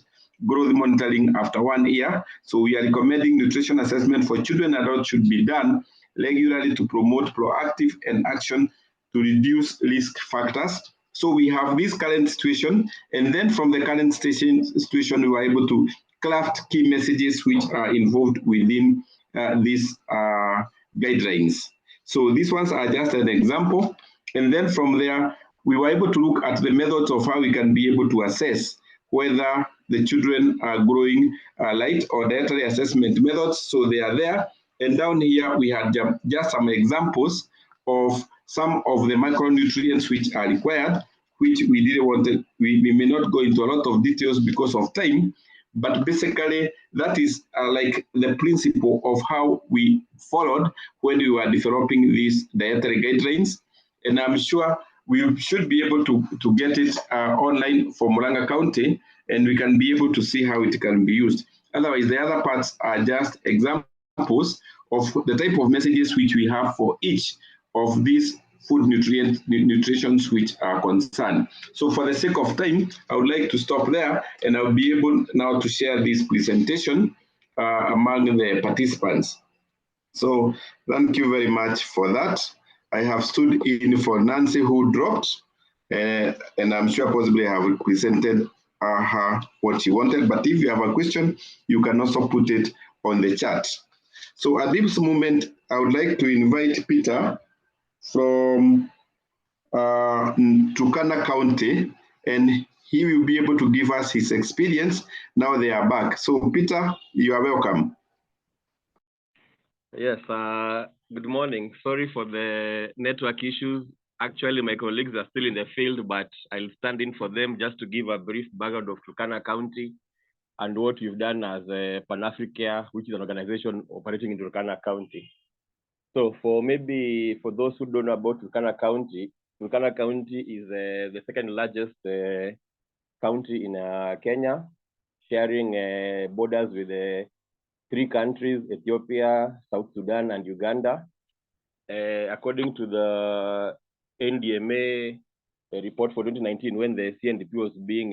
growth monitoring after 1 year. So we are recommending nutrition assessment for children and adults should be done regularly to promote proactive and action to reduce risk factors. So we have this current situation, and then from the current situation, we were able to craft key messages which are involved within these guidelines. So these ones are just an example. And then from there, we were able to look at the methods of how we can be able to assess whether the children are growing light or dietary assessment methods. So they are there. And down here, we had just some examples of some of the micronutrients which are required, which we didn't want to, we may not go into a lot of details because of time, but basically that is like the principle of how we followed when we were developing these dietary guidelines. And I'm sure we should be able to get it online for Murang'a County, and we can be able to see how it can be used. Otherwise, the other parts are just examples of the type of messages which we have for each of these food nutritions which are concerned. So for the sake of time, I would like to stop there, and I'll be able now to share this presentation among the participants. So thank you very much for that. I have stood in for Nancy, who dropped, and I'm sure possibly I have presented her what she wanted, but if you have a question, you can also put it on the chat. So at this moment, I would like to invite Peter from Murang'a County, and he will be able to give us his experience. Now they are back. So Peter, you are welcome. Yes, good morning. Sorry for the network issues. Actually, my colleagues are still in the field, but I'll stand in for them just to give a brief background of Murang'a County and what we've done as a Pan-Africa, which is an organization operating in Murang'a County. So for those who don't know about Murang'a County is the second largest county in Kenya, sharing borders with 3 countries, Ethiopia, South Sudan, and Uganda. According to the NDMA report for 2019, when the CNDP was being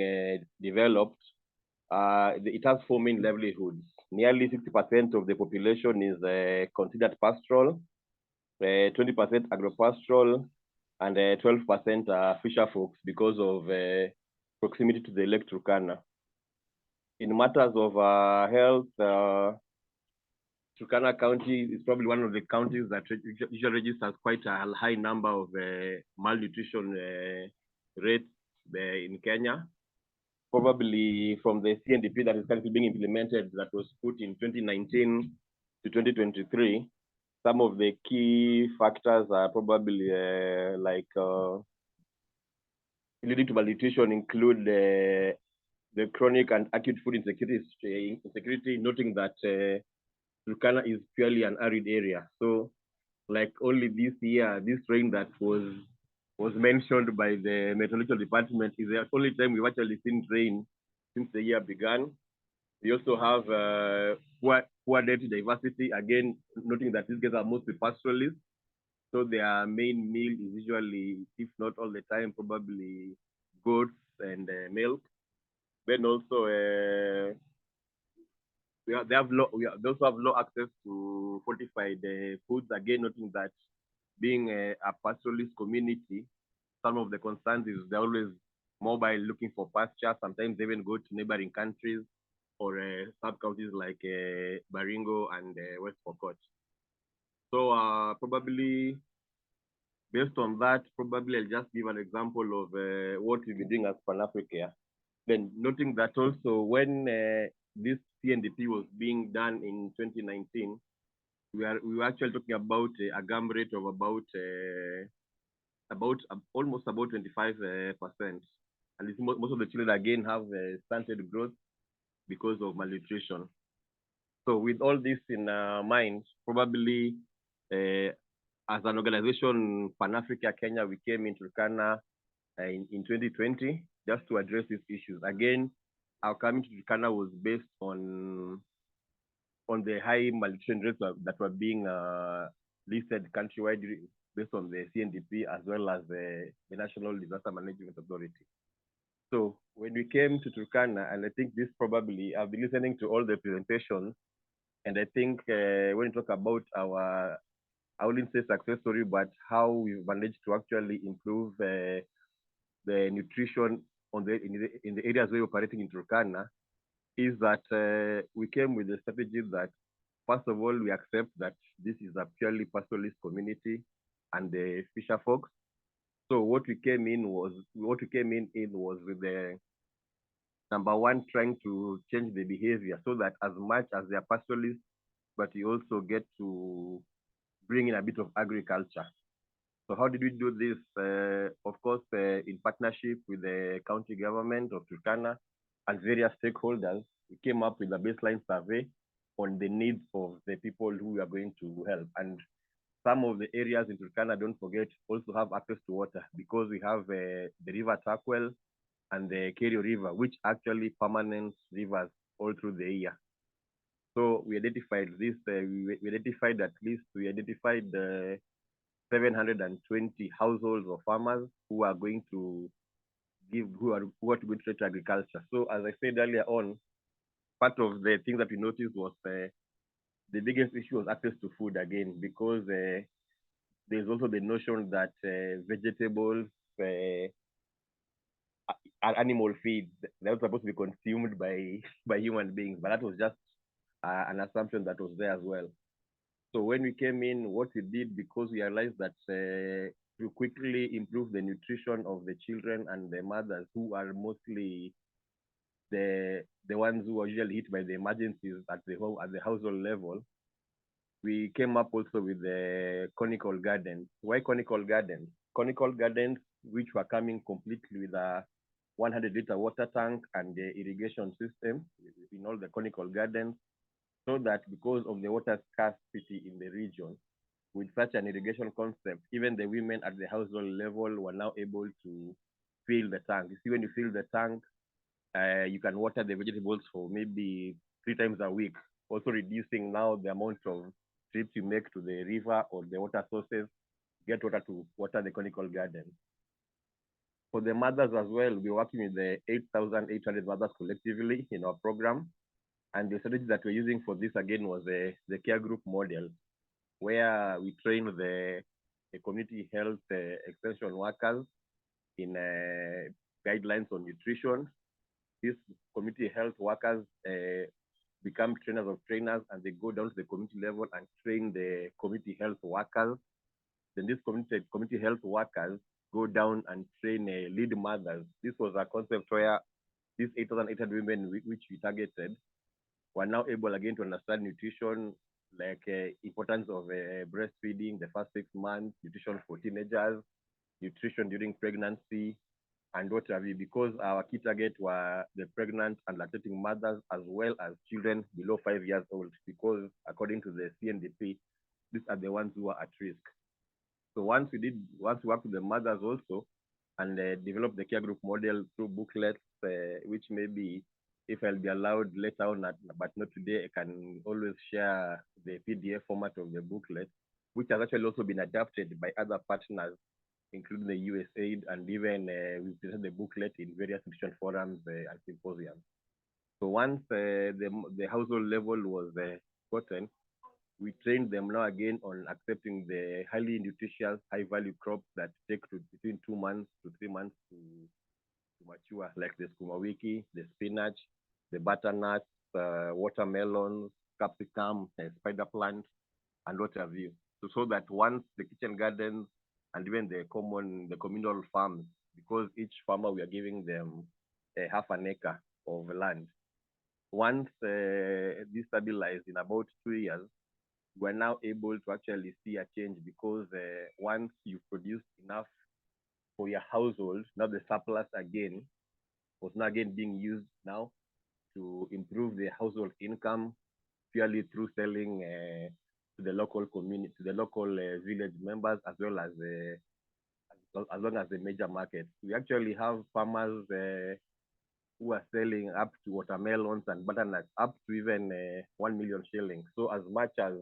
developed, it has four main livelihoods. Nearly 60% of the population is considered pastoral, 20% agropastoral, and 12% fisher folks because of proximity to the Lake Turkana. In matters of health, Turkana County is probably one of the counties that usually registers quite a high number of malnutrition rates in Kenya. Probably from the CNDP that is currently being implemented, that was put in 2019 to 2023, some of the key factors are probably leading to malnutrition include the chronic and acute food insecurity, noting that Turkana is purely an arid area. So like only this year, this rain that was mentioned by the meteorological department is the only time we've actually seen rain since the year began. We also have poor dairy diversity, again, noting that these guys are mostly pastoralists. So their main meal is usually, if not all the time, probably goats and milk. Then also, they also have low access to fortified foods, again, noting that being a pastoralist community, some of the concerns is they're always mobile looking for pasture. Sometimes they even go to neighboring countries or sub-counties like Baringo and West Pokot. So probably based on that, probably I'll just give an example of what we've been doing as Pan-Africa. Then noting that also when this CNDP was being done in 2019, we were actually talking about a gum rate of almost about 25%. And most of the children again have stunted growth because of malnutrition. So with all this in mind, probably as an organization, Pan-Africa Kenya, we came into Turkana in 2020 just to address these issues. Again, our coming to Turkana was based on the high malnutrition rates that were being listed countrywide based on the CNDP as well as the National Disaster Management Authority. So when we came to Turkana, and I think this probably, I've been listening to all the presentations, and I think when we talk about our, I wouldn't say success story, but how we've managed to actually improve the nutrition in the areas we're operating in Turkana, is that we came with the strategy that, first of all, we accept that this is a purely pastoralist community and the fisher folks. So what we came in was with the number one, trying to change the behavior so that as much as they are pastoralists, but you also get to bring in a bit of agriculture. So how did we do this? Of course, in partnership with the county government of Turkana and various stakeholders, we came up with a baseline survey on the needs of the people who we are going to help. And some of the areas in Turkana, don't forget, also have access to water because we have the river Takwel and the Kerio River, which actually permanent rivers all through the year. So we identified this, we identified 720 households or farmers who are going to who are to go to agriculture. So as I said earlier on, part of the thing that we noticed was the biggest issue was access to food again, because there's also the notion that vegetables, animal feed, they're not supposed to be consumed by human beings, but that was just an assumption that was there as well. So when we came in, what we did, because we realized that to quickly improve the nutrition of the children and the mothers, who are mostly the ones who are usually hit by the emergencies at the household level, we came up also with the conical gardens. Why conical gardens? Conical gardens, which were coming completely with a 100-liter water tank and the irrigation system in all the conical gardens, so that because of the water scarcity in the region, with such an irrigation concept, even the women at the household level were now able to fill the tank. You see, when you fill the tank, you can water the vegetables for maybe 3 times a week, also reducing now the amount of trips you make to the river or the water sources, get water to water the conical garden. For the mothers as well, we're working with the 8,800 mothers collectively in our program. And the strategy that we're using for this again was the care group model, where we train the community health extension workers in guidelines on nutrition. These community health workers become trainers of trainers, and they go down to the community level and train the community health workers. Then these community health workers go down and train lead mothers. This was a concept where these 8,800 women which we targeted were now able again to understand nutrition, like importance of breastfeeding, the first 6 months, nutrition for teenagers, nutrition during pregnancy, and what have you, because our key target were the pregnant and lactating mothers as well as children below 5 years old, because according to the CNDP, these are the ones who are at risk. So once we worked with the mothers also and developed the care group model through booklets, which maybe if I'll be allowed later on, but not today, I can always share the PDF format of the booklet, which has actually also been adapted by other partners, including the USAID, and even we presented the booklet in various institution forums and symposiums. So once the household level was gotten, we trained them now again on accepting the highly nutritious, high-value crops that take between 2 months to 3 months to mature, like the sukuma wiki, the spinach, the butternuts, watermelons, capsicum, spider plants, and what have you. So that once the kitchen gardens and even the communal farms, because each farmer we are giving them half an acre of land. Once this stabilized in about 2 years, we're now able to actually see a change, because once you produce enough for your household, now the surplus again was now again being used now to improve the household income purely through selling to the local community, to the local village members, as well as the major markets. We actually have farmers who are selling up to watermelons and butternuts up to even 1 million shillings. So as much as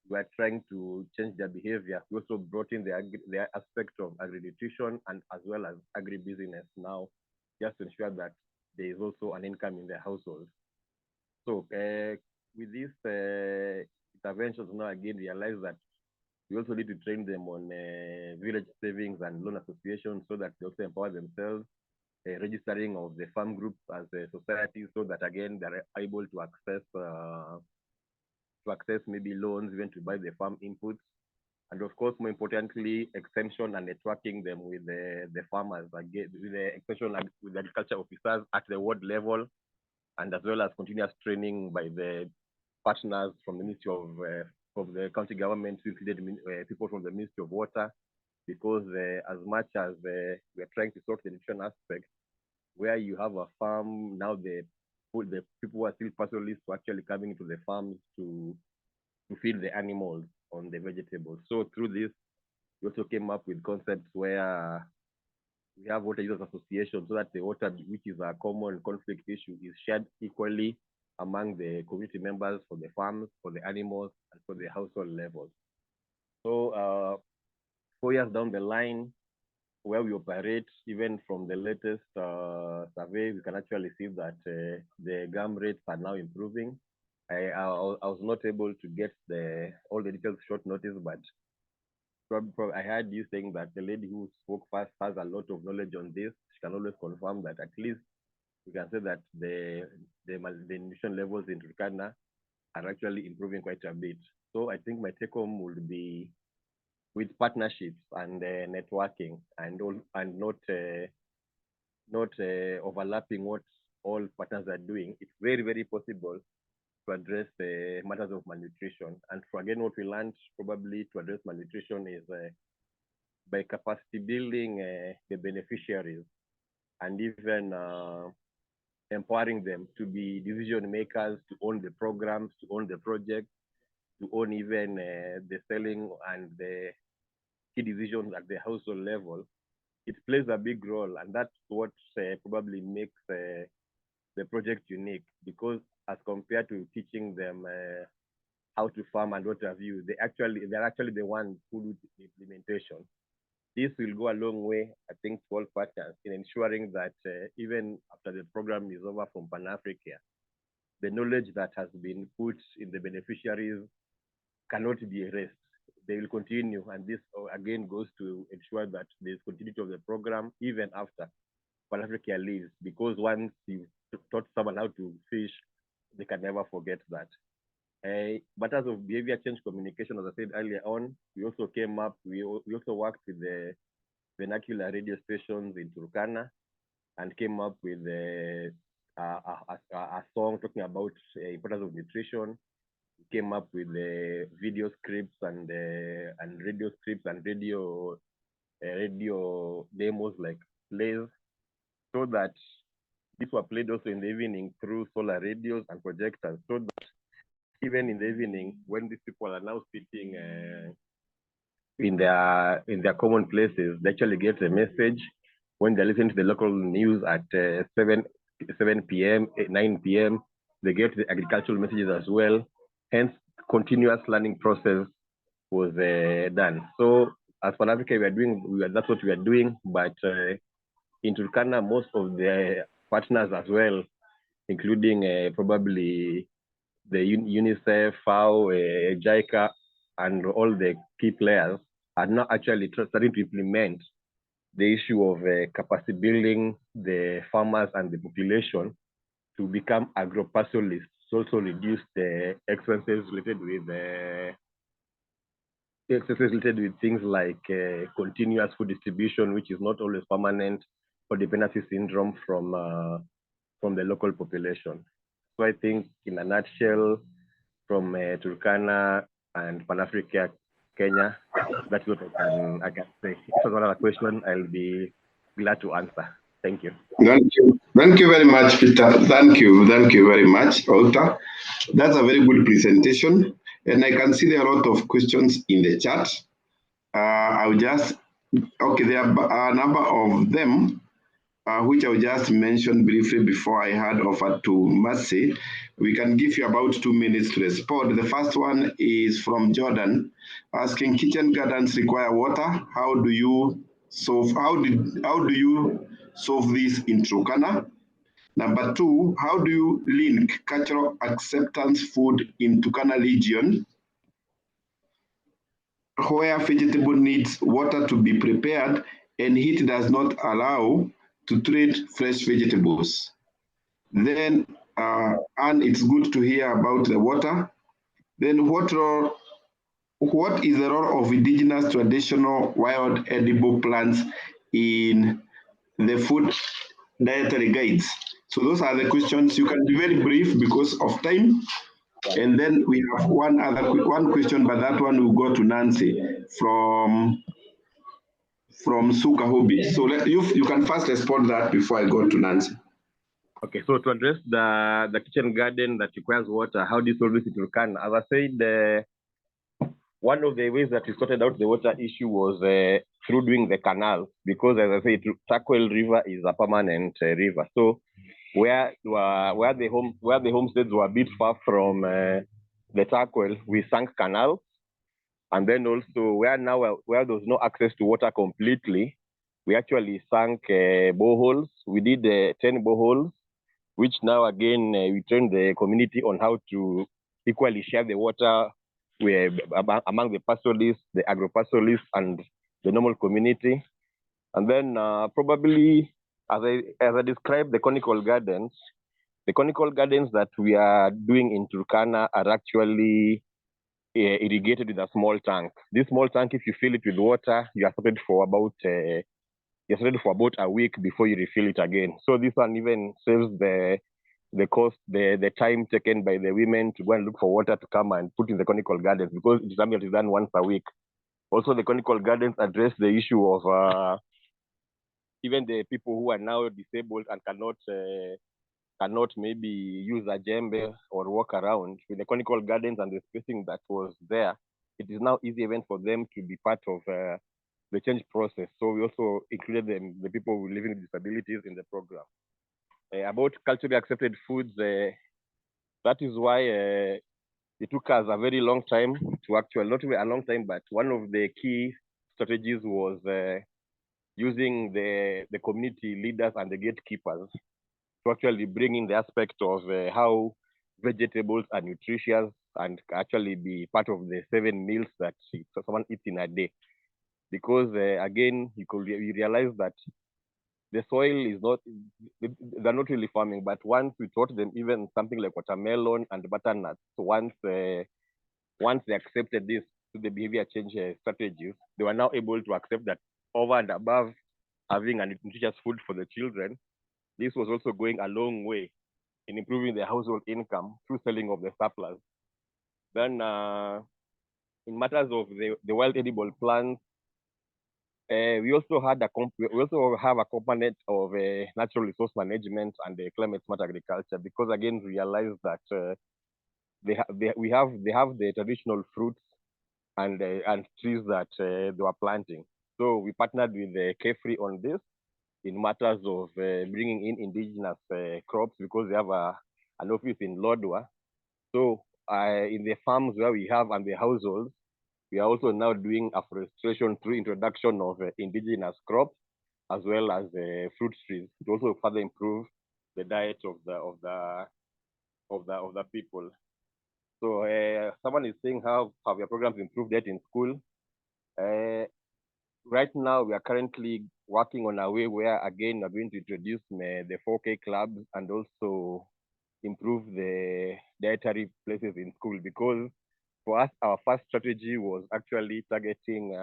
we are trying to change their behavior, we also brought in the aspect of agri-nutrition and as well as agribusiness now, just to ensure that there is also an income in the household. So with these interventions now again realize that we also need to train them on village savings and loan associations, so that they also empower themselves, registering of the farm groups as a society, so that again they're able to access maybe loans, even to buy the farm inputs. And of course, more importantly, extension and networking them with the farmers, again, with the extension with the agriculture officers at the ward level, and as well as continuous training by the partners from the Ministry of the county government, included people from the Ministry of Water, because as much as we're trying to sort the nutrition aspect, where you have a farm, now the people who are still pastoralists who are actually coming to the farms to feed the animals on the vegetables. So through this, we also came up with concepts where we have water users association, so that the water, which is a common conflict issue, is shared equally among the community members for the farms, for the animals, and for the household levels. So 4 years down the line, where we operate, even from the latest survey, we can actually see that the gum rates are now improving. I was not able to get all the details short notice, but I heard you saying that the lady who spoke first has a lot of knowledge on this. She can always confirm that. At least we can say that the nutrition levels in Turkana are actually improving quite a bit. So I think my take home would be with partnerships and networking, and not overlapping what all partners are doing. It's very, very possible to address matters of malnutrition. And for again, what we learned probably to address malnutrition is by capacity building the beneficiaries, and even empowering them to be decision makers, to own the programs, to own the projects, to own even the selling and the key decisions at the household level. It plays a big role, and that's what probably makes the project unique, because as compared to teaching them how to farm and what have you, they're actually the ones who do the implementation. This will go a long way, I think, to all partners in ensuring that even after the program is over from Pan-Africa, the knowledge that has been put in the beneficiaries cannot be erased. They will continue, and this again goes to ensure that there's continuity of the program even after Pan-Africa leaves, because once you taught someone how to fish, they can never forget that. Matters of behavior change communication, as I said earlier on, we also came up, we also worked with the vernacular radio stations in Turkana and came up with a song talking about importance of nutrition. We came up with video scripts and radio scripts and radio demos like plays, so that these were played also in the evening through solar radios and projectors, so that even in the evening, when these people are now sitting in their common places, they actually get a message. When they listen to the local news at 7 p.m., 9 p.m., they get the agricultural messages as well. Hence, continuous learning process was done. So as for Africa, that's what we are doing. But in Turkana, most of the partners as well, including probably the UNICEF, FAO, JICA, and all the key players, are now actually starting to implement the issue of capacity building the farmers and the population to become agro-pastoralists, also reduce the expenses related with things like continuous food distribution, which is not always permanent, or dependency syndrome from the local population. So I think in a nutshell, from Turkana and Pan-Africa, Kenya, that's what I can say. If there's another question, I'll be glad to answer. Thank you. Thank you very much, Peter. Thank you very much, Walter. That's a very good presentation, and I can see there are a lot of questions in the chat. I'll just, okay, there are a number of them, which I'll just mention briefly before I hand over to Mercy. We can give you about 2 minutes to respond. The first one is from Jordan, asking, kitchen gardens require water. How do you solve this in Turkana? Number 2, how do you link cultural acceptance food in Turkana region, where vegetable needs water to be prepared and heat does not allow to treat fresh vegetables? Then, and it's good to hear about the water. Then what is the role of indigenous traditional wild edible plants in the food dietary guides? So those are the questions. You can be very brief because of time. And then we have one question, but that one will go to Nancy from Suka Hobby. So you can first respond that before I go to Nancy. Okay, so to address the kitchen garden that requires water, how do you solve this in Turkana? As I said, one of the ways that we sorted out the water issue was through doing the canal, because as I said, Takwel River is a permanent river. So where the homesteads were a bit far from the Takwel, we sank canals. And then also where there was no access to water completely, we actually sank boreholes. We did 10 boreholes, which now again, we trained the community on how to equally share the water among the pastoralists, the agro-pastoralists, and the normal community. And then probably, as I described the conical gardens that we are doing in Turkana are actually irrigated with a small tank. This small tank, if you fill it with water, you are sorted for about a week before you refill it again. So this one even saves the cost, the time taken by the women to go and look for water to come and put in the conical gardens, because it is something that is done once a week. Also, the conical gardens address the issue of even the people who are now disabled and cannot maybe use a djembe or walk around. With the conical gardens and the spacing that was there, it is now easy even for them to be part of the change process. So we also included the people living with disabilities in the program. About culturally accepted foods, that is why it took us a very long time to actually, not a long time, but one of the key strategies was using the community leaders and the gatekeepers to actually bring in the aspect of how vegetables are nutritious and actually be part of the 7 meals that someone eats in a day. Because again, you realize that the soil is not, they're not really farming, but once we taught them even something like watermelon and butternuts, so once they accepted this to the behavior change strategies, they were now able to accept that over and above having a nutritious food for the children, this was also going a long way in improving their household income through selling of the surplus. Then in matters of the wild edible plants, we also have a component of natural resource management and climate smart agriculture, because again realize that they have the traditional fruits and trees that they were planting. So we partnered with Kefri on this in matters of bringing in indigenous crops, because they have an office in Lodwar. So in the farms where we have and the households, we are also now doing afforestation through introduction of indigenous crops as well as fruit trees to also further improve the diet of the people. So someone is saying how have your programs improved that in school? Right now, we are currently working on a way where again we're going to introduce the 4K clubs and also improve the dietary places in school, because for us, our first strategy was actually targeting,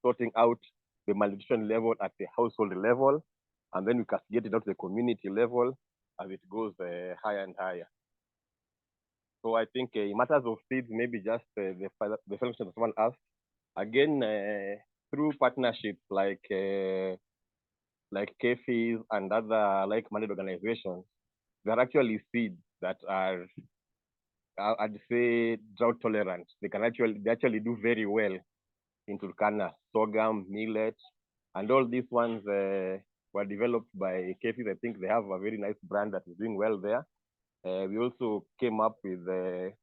sorting out the malnutrition level at the household level, and then we cascade it out to the community level as it goes higher and higher. So I think in matters of seeds, maybe just the function that someone asked, again, through partnerships like KFIs and other like-minded organizations, there are actually seeds that are, I'd say, drought tolerant. They actually do very well in Turkana, sorghum, millet, and all these ones were developed by KFIs. I think they have a very nice brand that is doing well there. We also came up with the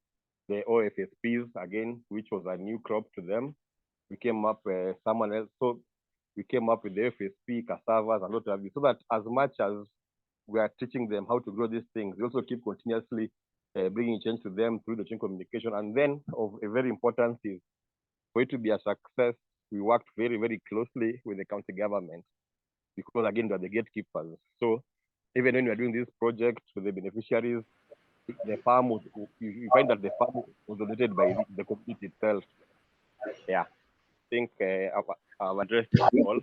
OFSPs again, which was a new crop to them. We came up with someone else. So we came up with the FSP, cassavas, and what have you, so that as much as we are teaching them how to grow these things, we also keep continuously bringing change to them through the chain communication. And then of a very important is for it to be a success, we worked very, very closely with the county government, because again, they're the gatekeepers. So even when we're doing this project with the beneficiaries, the farm was, you find that the farm was donated by the community itself. Yeah, I think I've addressed all.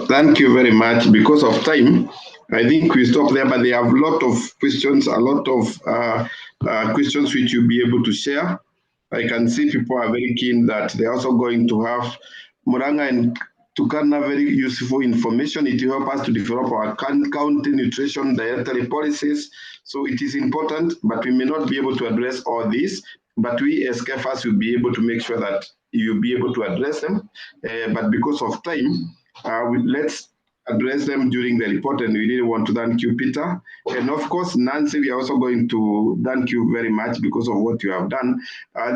Thank you very much. Because of time, I think we stop there, but there are a lot of questions, questions which you'll be able to share. I can see people are very keen that they're also going to have Murang'a and Turkana very useful information. It will help us to develop our county nutrition dietary policies. So it is important, but we may not be able to address all this, but we as CAFAs will be able to make sure that you'll be able to address them. But because of time, let's address them during the report, and we really want to thank you, Peter. And of course, Nancy, we are also going to thank you very much because of what you have done.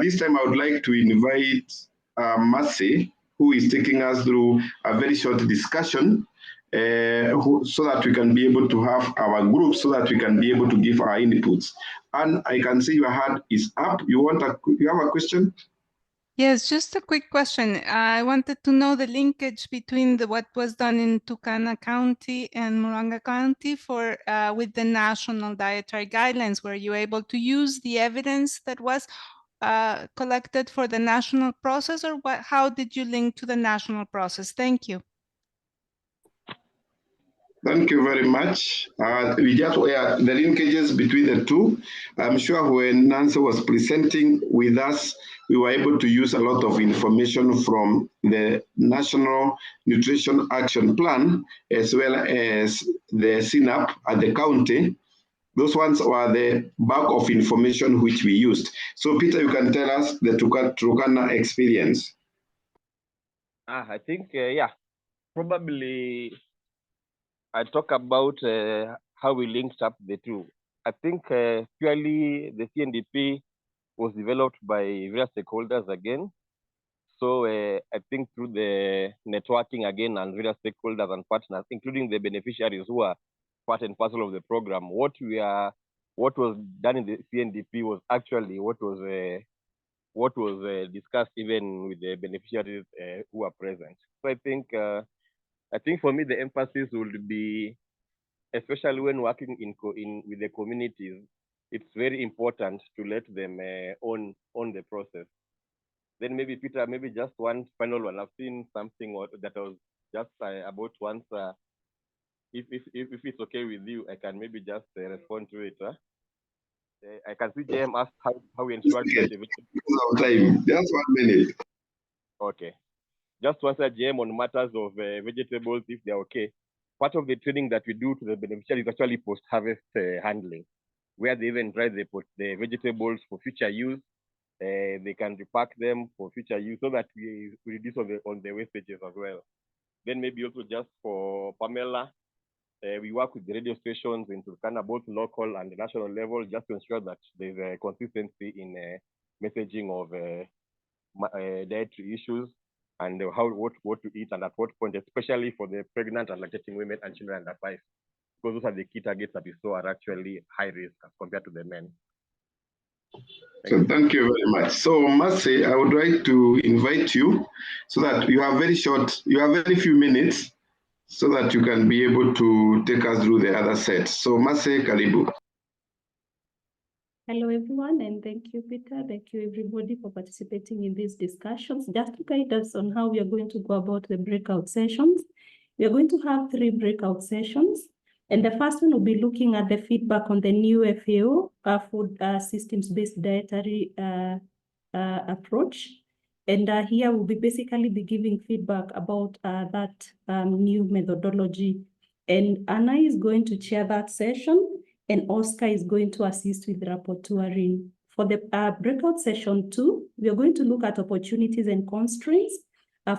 This time, I would like to invite Mercy, who is taking us through a very short discussion so that we can be able to have our group, so that we can be able to give our inputs. And I can see your hand is up. You have a question? Yes, just a quick question. I wanted to know the linkage between what was done in Turkana County and Murang'a County for with the national dietary guidelines. Were you able to use the evidence that was collected for the national process, or how did you link to the national process? Thank you. Thank you very much. We just were the linkages between the two. I'm sure when Nancy was presenting with us, we were able to use a lot of information from the National Nutrition Action Plan, as well as the SINAP at the county. Those ones were the bulk of information which we used. So Peter, you can tell us the Turkana experience. I think, yeah, probably I talk about how we linked up the two. I think purely the CNDP was developed by various stakeholders again. also, I think through the networking again and various stakeholders and partners, including the beneficiaries who are part and parcel of the program, what was done in the CNDP was actually what was discussed even with the beneficiaries who are present. So I think for me the emphasis would be, especially when working with the communities, it's very important to let them own the process. Then maybe Peter, maybe just one final one. I've seen something that was just about once. If it's okay with you, I can maybe just respond to it. I can see JM asked how we ensure that the time. Just 1 minute. Okay. Just to answer JM on matters of vegetables, if they're okay. Part of the training that we do to the beneficiaries is actually post-harvest handling, where they even dry the vegetables for future use. They can repack them for future use so that we reduce on the wastages as well. Then maybe also just for Pamela, we work with the radio stations in Turkana, both local and national level, just to ensure that there's a consistency in messaging of dietary issues and what to eat and at what point, especially for the pregnant and lactating women and children under 5, because those are the key targets that we saw are actually high risk as compared to the men. Thank you very much. So Mercy, I would like to invite you so that you have very few minutes so that you can be able to take us through the other set. So Mercy, karibu. Hello everyone, and thank you, Peter. Thank you everybody for participating in these discussions. Just to guide us on how we are going to go about the breakout sessions. We are going to have 3 breakout sessions. And the first one will be looking at the feedback on the new FAO, food systems-based dietary approach. And here we'll be basically giving feedback about that new methodology. And Anna is going to chair that session, and Oscar is going to assist with rapporteuring. For the breakout session 2, we are going to look at opportunities and constraints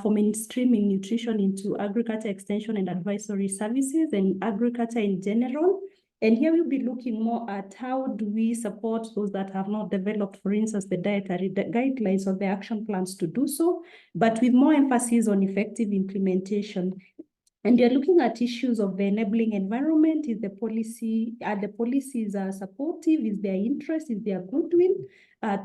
for mainstreaming nutrition into agriculture extension and advisory services and agriculture in general. And here we'll be looking more at how do we support those that have not developed, for instance, the dietary guidelines or the action plans to do so, but with more emphasis on effective implementation. And you're looking at issues of the enabling environment. Is the policy, are the policies supportive? Is there interest? Is there goodwill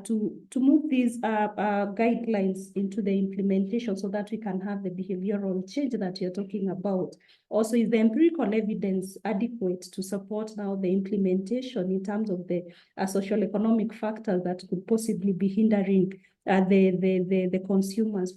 to move these guidelines into the implementation so that we can have the behavioral change that you're talking about? Also, is the empirical evidence adequate to support now the implementation in terms of the social-economic factors that could possibly be hindering the consumers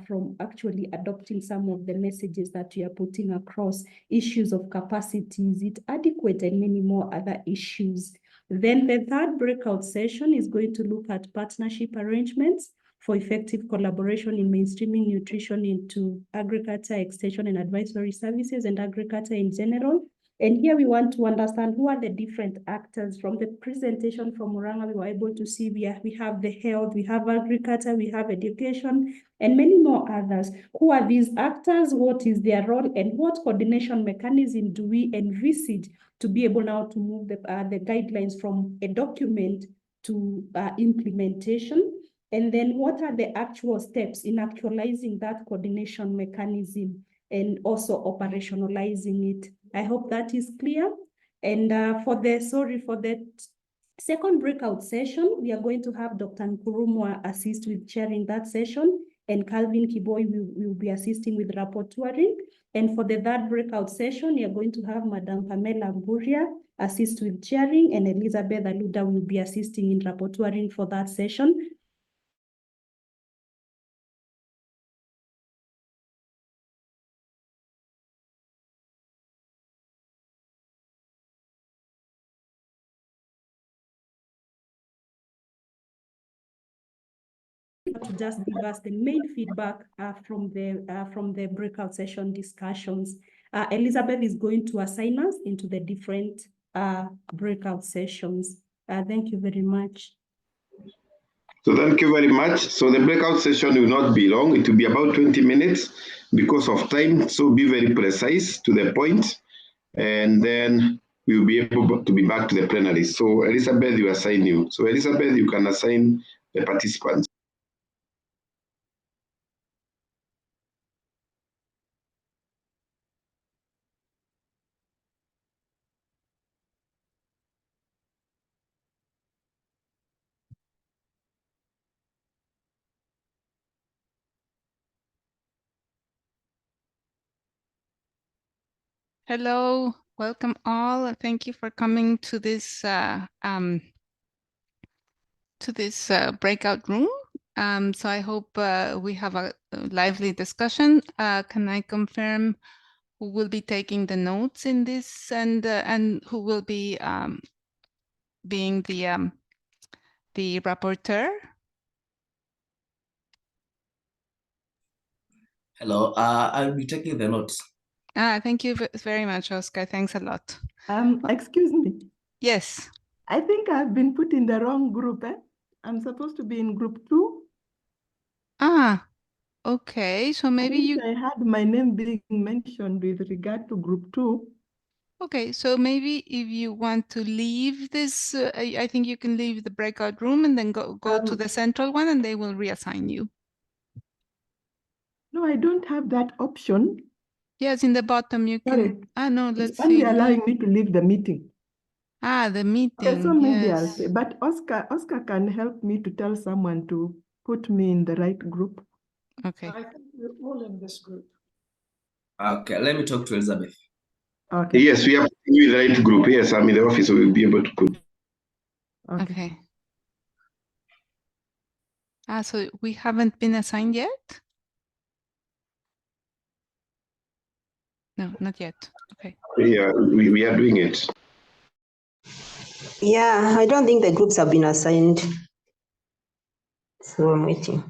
from actually adopting some of the messages that we are putting across? Issues of capacity, is it adequate, and many more other issues. Then the third breakout session is going to look at partnership arrangements for effective collaboration in mainstreaming nutrition into agriculture extension and advisory services and agriculture in general. And here we want to understand who are the different actors. From the presentation from Murang'a, we were able to see we have the health, we have agriculture, we have education, and many more others. Who are these actors? What is their role? And what coordination mechanism do we envisage to be able now to move the guidelines from a document to implementation? And then what are the actual steps in actualizing that coordination mechanism and also operationalizing it? I hope that is clear. And for the second breakout session, we are going to have Dr. Nkurumwa assist with chairing that session, and Calvin Kiboi will be assisting with rapporteuring. And for the third breakout session, we are going to have Madam Pamela Mburia assist with chairing, and Elizabeth Aluda will be assisting in rapporteuring for that session. To just give us the main feedback from the breakout session discussions. Elizabeth is going to assign us into the different breakout sessions. Thank you very much. So thank you very much. So the breakout session will not be long. It will be about 20 minutes because of time. So be very precise to the point, and then we will be able to be back to the plenary. So Elizabeth, you assign you. So Elizabeth, you can assign the participants. Hello, welcome all. Thank you for coming to this breakout room. So I hope we have a lively discussion. Can I confirm who will be taking the notes in this and who will be being the rapporteur? Hello, I'll be taking the notes. Thank you very much, Oscar. Thanks a lot. Excuse me. Yes. I think I've been put in the wrong group. I'm supposed to be in group 2. Okay. So maybe I had my name being mentioned with regard to group 2. Okay, so maybe if you want to leave this, I think you can leave the breakout room and then go to the central one and they will reassign you. No, I don't have that option. Yes, in the bottom you can. No, let's It's only see. allowing me to leave the meeting. The meeting. Okay, so maybe I'll yes. say, but Oscar can help me to tell someone to put me in the right group. Okay. I think we're all in this group. Okay, let me talk to Elizabeth. Okay. Yes, we are in the right group. Yes, I'm in the office, so we'll be able to put. Okay. So we haven't been assigned yet? No, not yet. Okay. Yeah, we are doing it. Yeah, I don't think the groups have been assigned. So I'm waiting.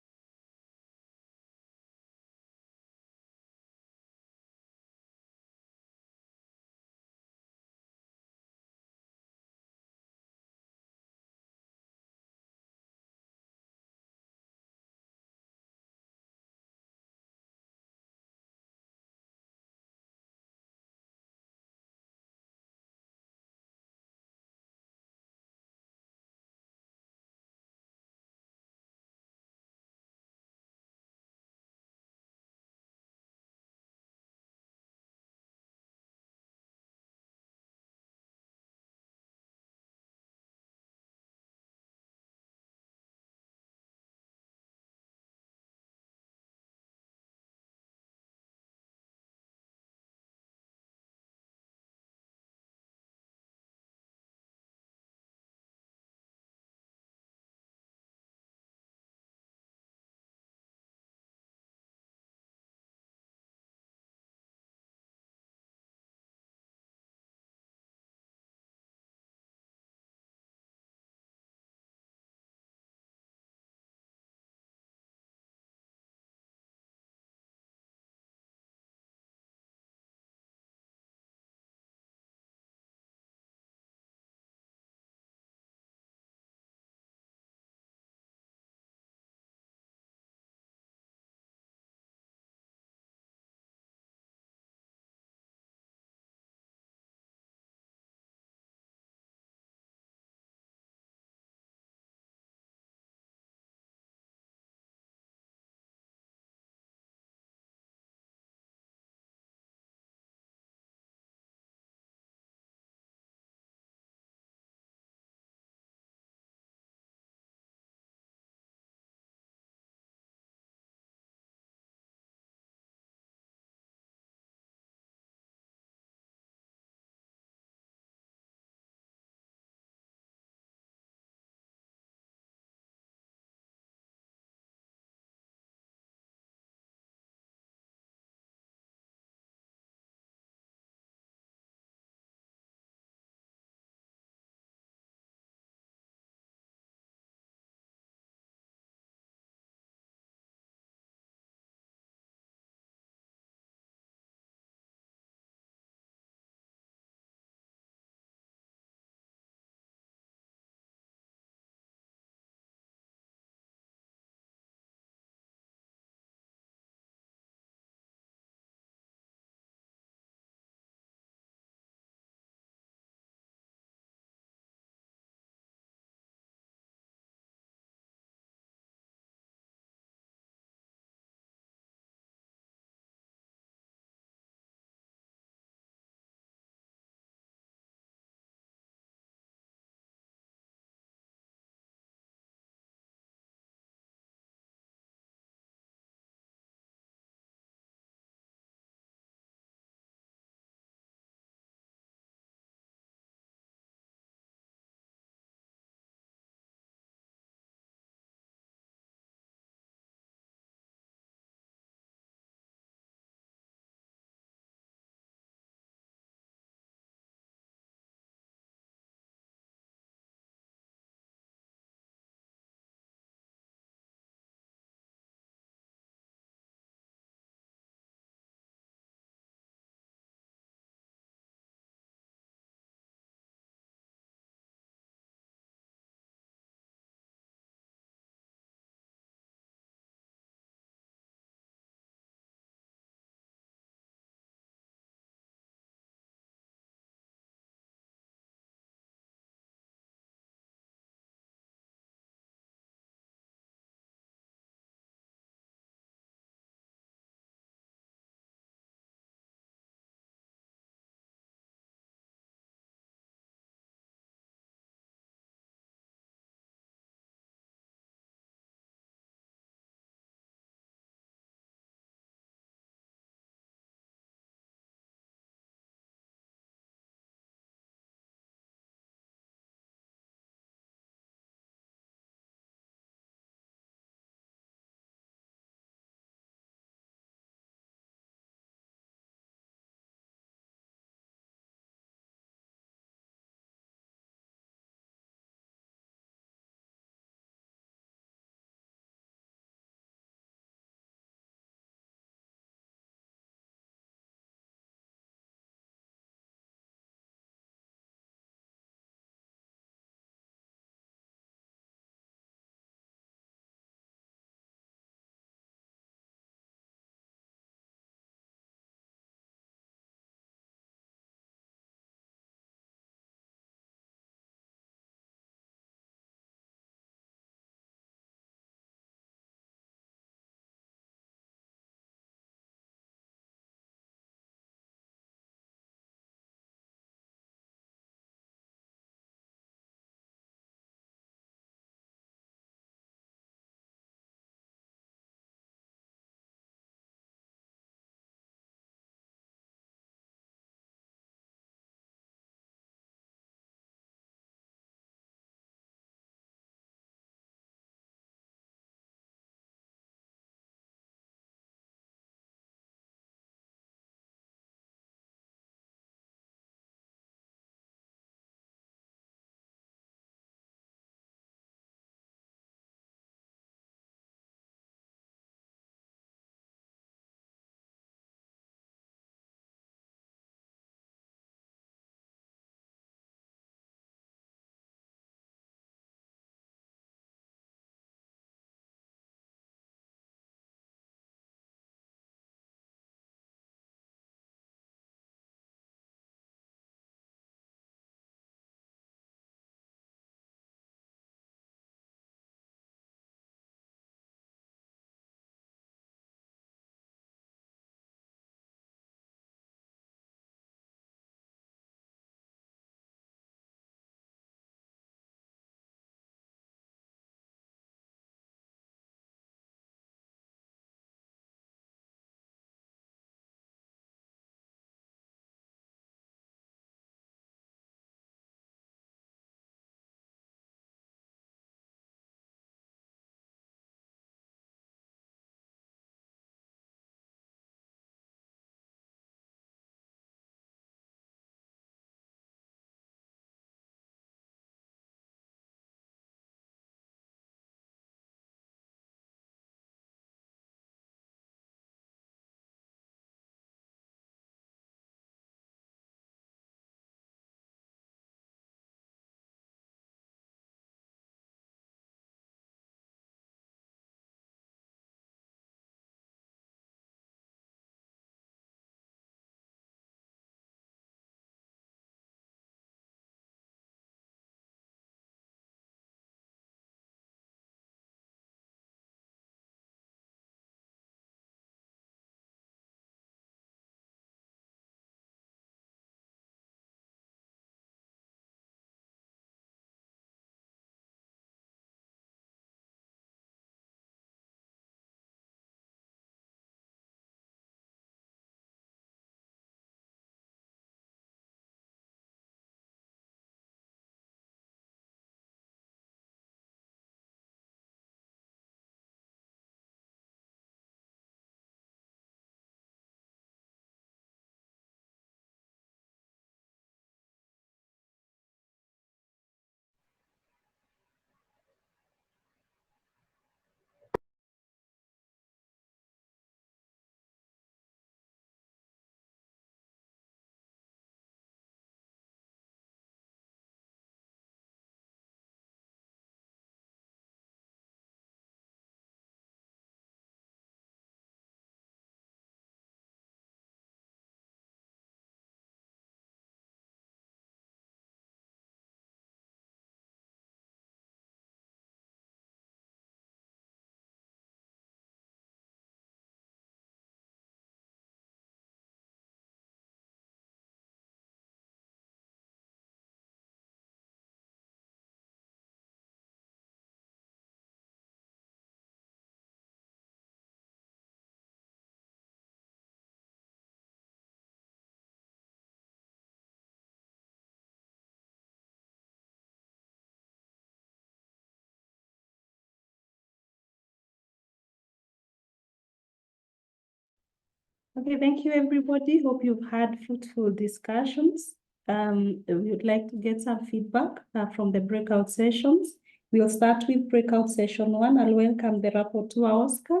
Okay, thank you, everybody. Hope you've had fruitful discussions. We would like to get some feedback from the breakout sessions. We'll start with breakout session 1. I'll welcome the rapporteur, Oscar.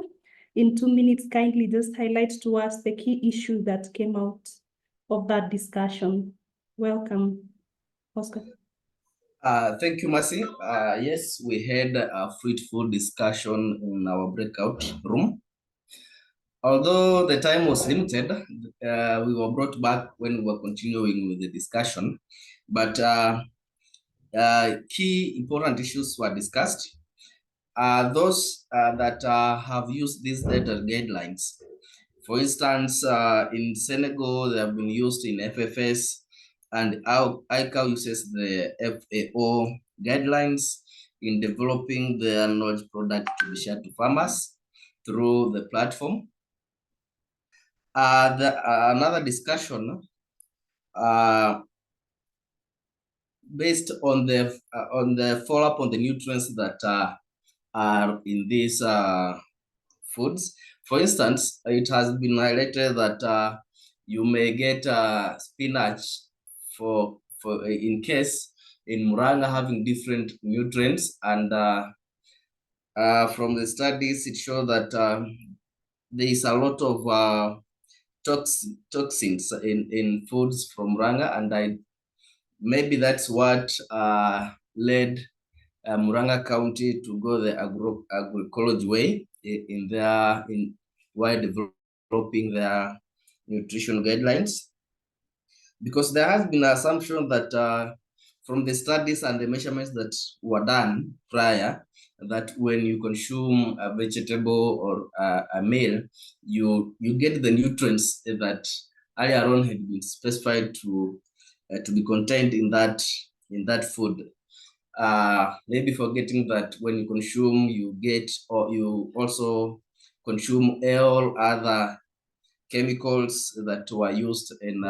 In 2 minutes, kindly just highlight to us the key issues that came out of that discussion. Welcome, Oscar. Thank you, Mercy. Yes, we had a fruitful discussion in our breakout room. Although the time was limited, we were brought back when we were continuing with the discussion. But key important issues were discussed. Those that have used these data guidelines. For instance, in Senegal, they have been used in FFS, and ICAO uses the FAO guidelines in developing their knowledge product to be shared to farmers through the platform. Another discussion based on the follow-up on the nutrients that are in these foods. For instance, it has been highlighted that you may get spinach for in case in Murang'a having different nutrients, and from the studies it shows that there is a lot of toxins in foods from Murang'a, and maybe that's what led Murang'a County to go the agroecology way in while developing their nutrition guidelines, because there has been an assumption that from the studies and the measurements that were done prior, that when you consume a vegetable or a meal, you get the nutrients that earlier on had been specified to be contained in that food. Maybe forgetting that when you consume, you get, or you also consume all other chemicals that were used in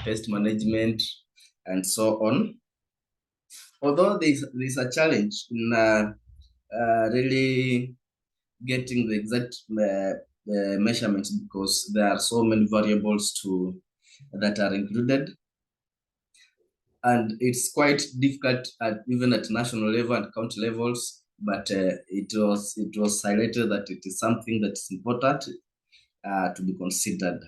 pest management and so on. Although there's a challenge in really getting the exact measurements, because there are so many variables that are included. And it's quite difficult even at national level and county levels, but it was highlighted that it is something that's important to be considered.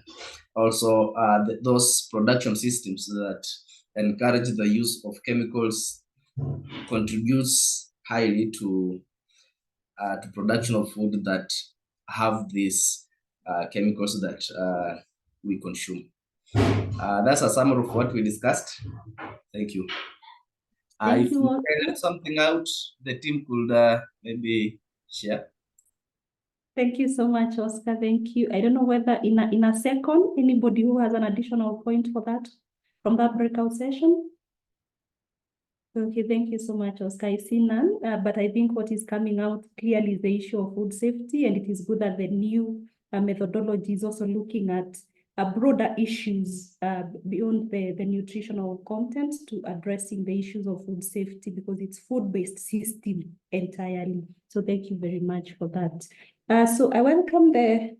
Also, those production systems that encourage the use of chemicals contributes highly to production of food that have these chemicals that we consume. That's a summary of what we discussed. Thank you. If you can let something out, the team could maybe share. Thank you so much, Oscar. Thank you. I don't know whether in a second, anybody who has an additional point for that from that breakout session. Okay, thank you so much, Oscar. I see none, but I think what is coming out clearly is the issue of food safety, and it is good that the new methodology is also looking at broader issues beyond the nutritional content to addressing the issues of food safety, because it's food-based system entirely. So thank you very much for that. So I welcome the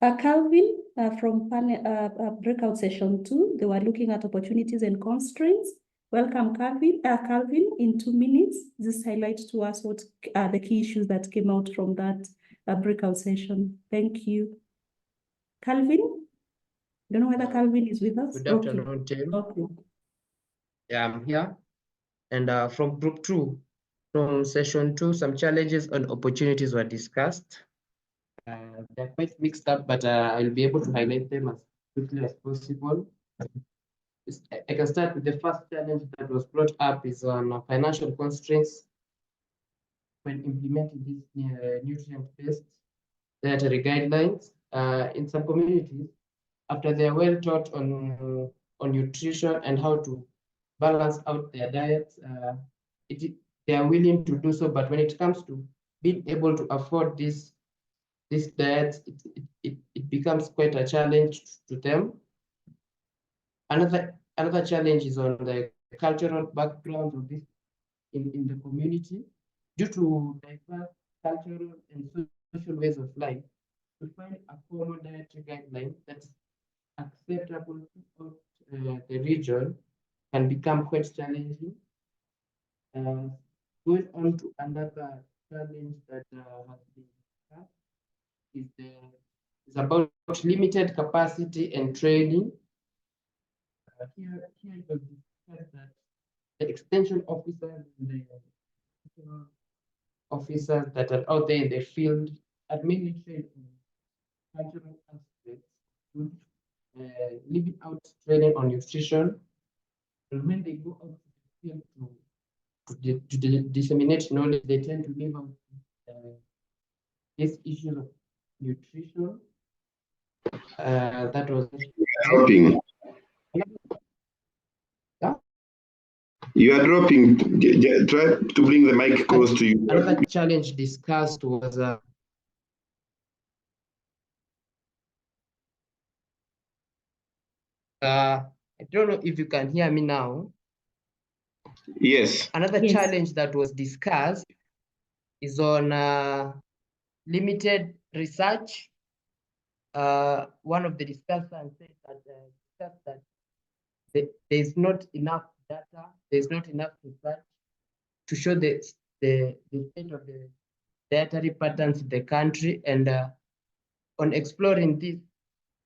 Calvin from panel, breakout session 2. They were looking at opportunities and constraints. Welcome, Calvin. Calvin, in 2 minutes, just highlight to us what are the key issues that came out from that breakout session. Thank you. Calvin? I don't know whether Calvin is with us. Good afternoon, team. Okay. Yeah, I'm here. And from group 2, from session 2, some challenges and opportunities were discussed. They're quite mixed up, but I'll be able to highlight them as quickly as possible. I can start with the first challenge that was brought up is on financial constraints when implementing these nutrient-based dietary guidelines in some communities. After they are well taught on nutrition and how to balance out their diets, they are willing to do so. But when it comes to being able to afford these diets, it becomes quite a challenge to them. Another challenge is on the cultural background of this in the community. Due to diverse cultural and social ways of life, to find a common dietary guideline that's acceptable throughout the region can become quite challenging. Going on to another challenge that has been discussed is about limited capacity and training. Here it was discussed that the extension officers and the officers that are out there in the field are mainly trained in cultural aspects, leaving out training on nutrition. And when they go out to the field to disseminate knowledge, they tend to leave out this issue of nutrition. That was dropping. You are dropping. Try to bring the mic close to you. Another challenge discussed was I don't know if you can hear me now. Yes. Another challenge that was discussed is on limited research. One of the discussants said that there's not enough data, there's not enough research to show the state of the dietary patterns in the country. And on exploring this,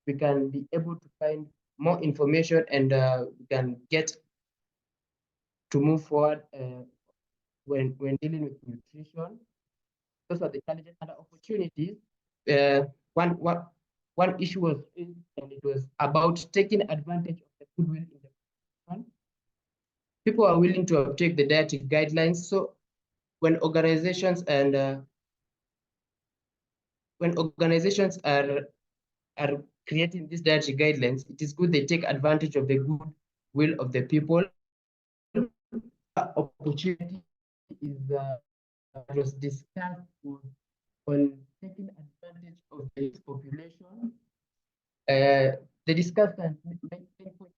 we can be able to find more information and we can get to move forward when dealing with nutrition. Those are the challenges and opportunities. One issue was, and it was about taking advantage of the goodwill in the country. People are willing to uptake the dietary guidelines. So when organizations are creating these dietary guidelines, it is good they take advantage of the goodwill of the people. Opportunity is was discussed on taking advantage of the population. The discussion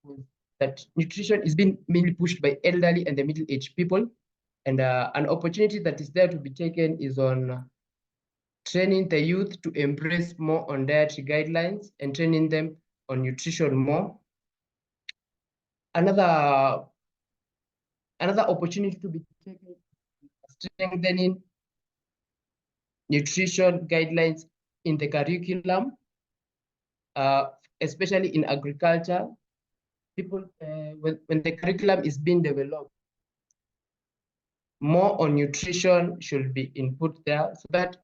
was that nutrition is being mainly pushed by elderly and the middle-aged people, and an opportunity that is there to be taken is on training the youth to embrace more on dietary guidelines and training them on nutrition more. Another opportunity to be taken is strengthening nutrition guidelines in the curriculum, especially in agriculture. People, when the curriculum is being developed, more on nutrition should be input there, so that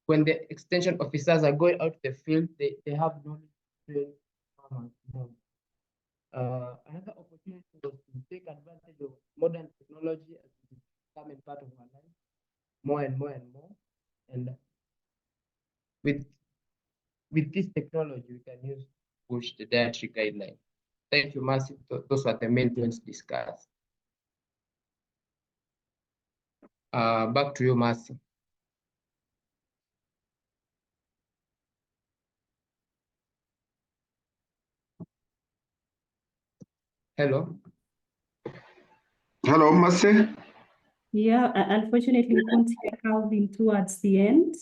when the extension officers are going out to the field, they have knowledge to train farmers more. Another opportunity was to take advantage of modern technology as it is becoming part of our life more and more and more. And with this technology, we can use to push the dietary guidelines. Thank you, Mercy. Those are the main points discussed. Back to you, Mercy. Hello. Hello, Mercy. Yeah, unfortunately, we can't hear Calvin towards the end.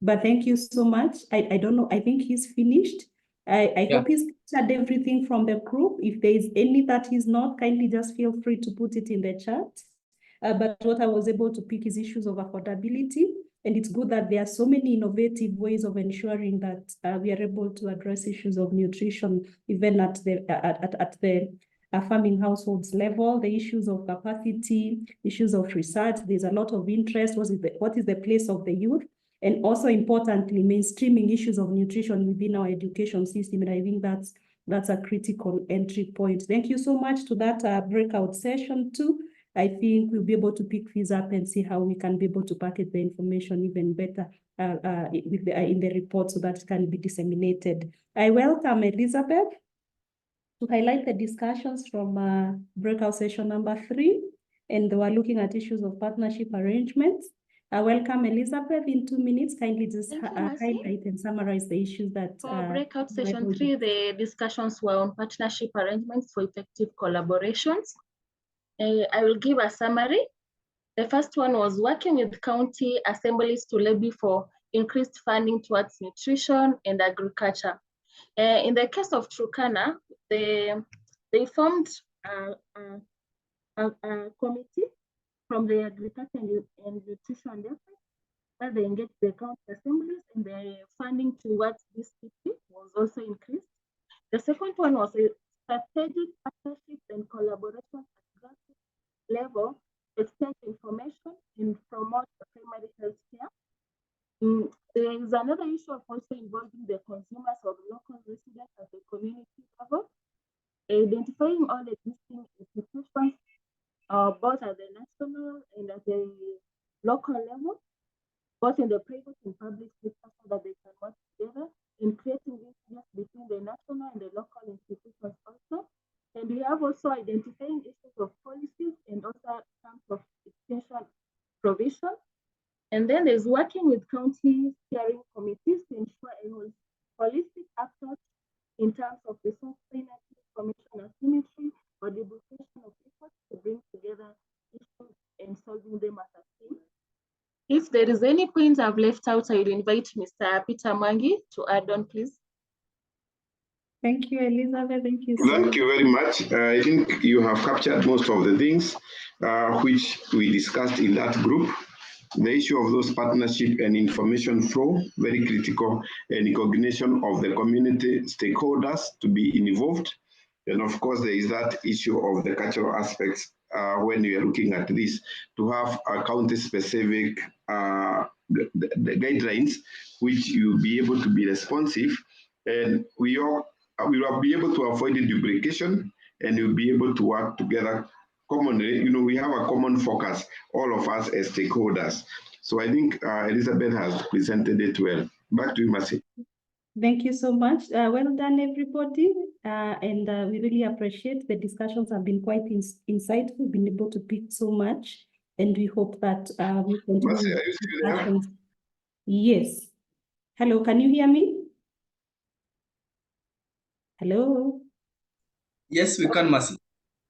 But thank you so much. I don't know. I think he's finished. I hope he's captured everything from the group. If there is any that is not, kindly just feel free to put it in the chat. But what I was able to pick is issues of affordability. And it's good that there are so many innovative ways of ensuring that we are able to address issues of nutrition, even at the farming households level, the issues of capacity, issues of research. There's a lot of interest. What is the place of the youth? And also importantly, mainstreaming issues of nutrition within our education system. And I think that's a critical entry point. Thank you so much to that breakout session too. I think we'll be able to pick these up and see how we can be able to package the information even better in the report so that it can be disseminated. I welcome Elizabeth to highlight the discussions from breakout session number 3. And we're looking at issues of partnership arrangements. I welcome Elizabeth in 2 minutes. Kindly just highlight and summarize the issues that for breakout session 3, the discussions were on partnership arrangements for effective collaborations. I will give a summary. The first one was working with county assemblies to levy for increased funding towards nutrition and agriculture. In the case of Turkana, they formed a committee from the agriculture and nutrition department, where they engaged the county assemblies, and the funding towards this CP was also increased. The second one was a strategic partnerships and collaboration at grassroots level to exchange information and promote the primary health care. There is another issue of also involving the consumers or local residents at the community level, identifying all existing institutions, both at the national and at the local level, both in the private and public sector, so that they can work together in creating linkages between the national and the local institutions also. And we have also identifying issues of policies and also terms of extension provision. And then there's working with county steering committees to ensure a holistic approach in terms of resource synergy, information asymmetry, or duplication of efforts to bring together issues and solving them as a team. If there is any point I've left out, I will invite Mr. Peter Mwangi to add on, please. Thank you, Elizabeth. Thank you. Thank you very much. I think you have captured most of the things which we discussed in that group. The issue of those partnership and information flow, very critical, and recognition of the community stakeholders to be involved. And of course, there is that issue of the cultural aspects when you are looking at this, to have a county-specific the guidelines, which you'll be able to be responsive, and we will be able to avoid the duplication, and you'll be able to work together commonly. You know, we have a common focus, all of us as stakeholders. So I think Elizabeth has presented it well. Back to you, Mercy. Thank you so much. Well done, everybody. And we really appreciate the discussions have been quite insightful, been able to pick so much. And we hope that we continue. Mercy, are you still there? Yes. Hello, can you hear me? Hello? Yes, we can, Mercy.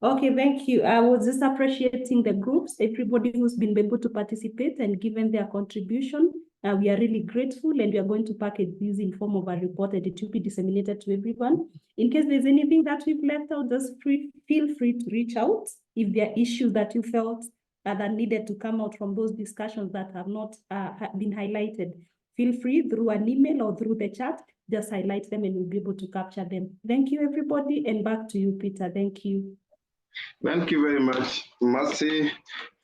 Okay, thank you. I was just appreciating the groups, everybody who's been able to participate and given their contribution. We are really grateful, and we are going to package this in form of a report, and it will be disseminated to everyone. In case there's anything that we've left out, just feel free to reach out. If there are issues that you felt that needed to come out from those discussions that have not been highlighted, feel free through an email or through the chat, just highlight them and we'll be able to capture them. Thank you, everybody, and back to you, Peter. Thank you. Thank you very much, Mercy,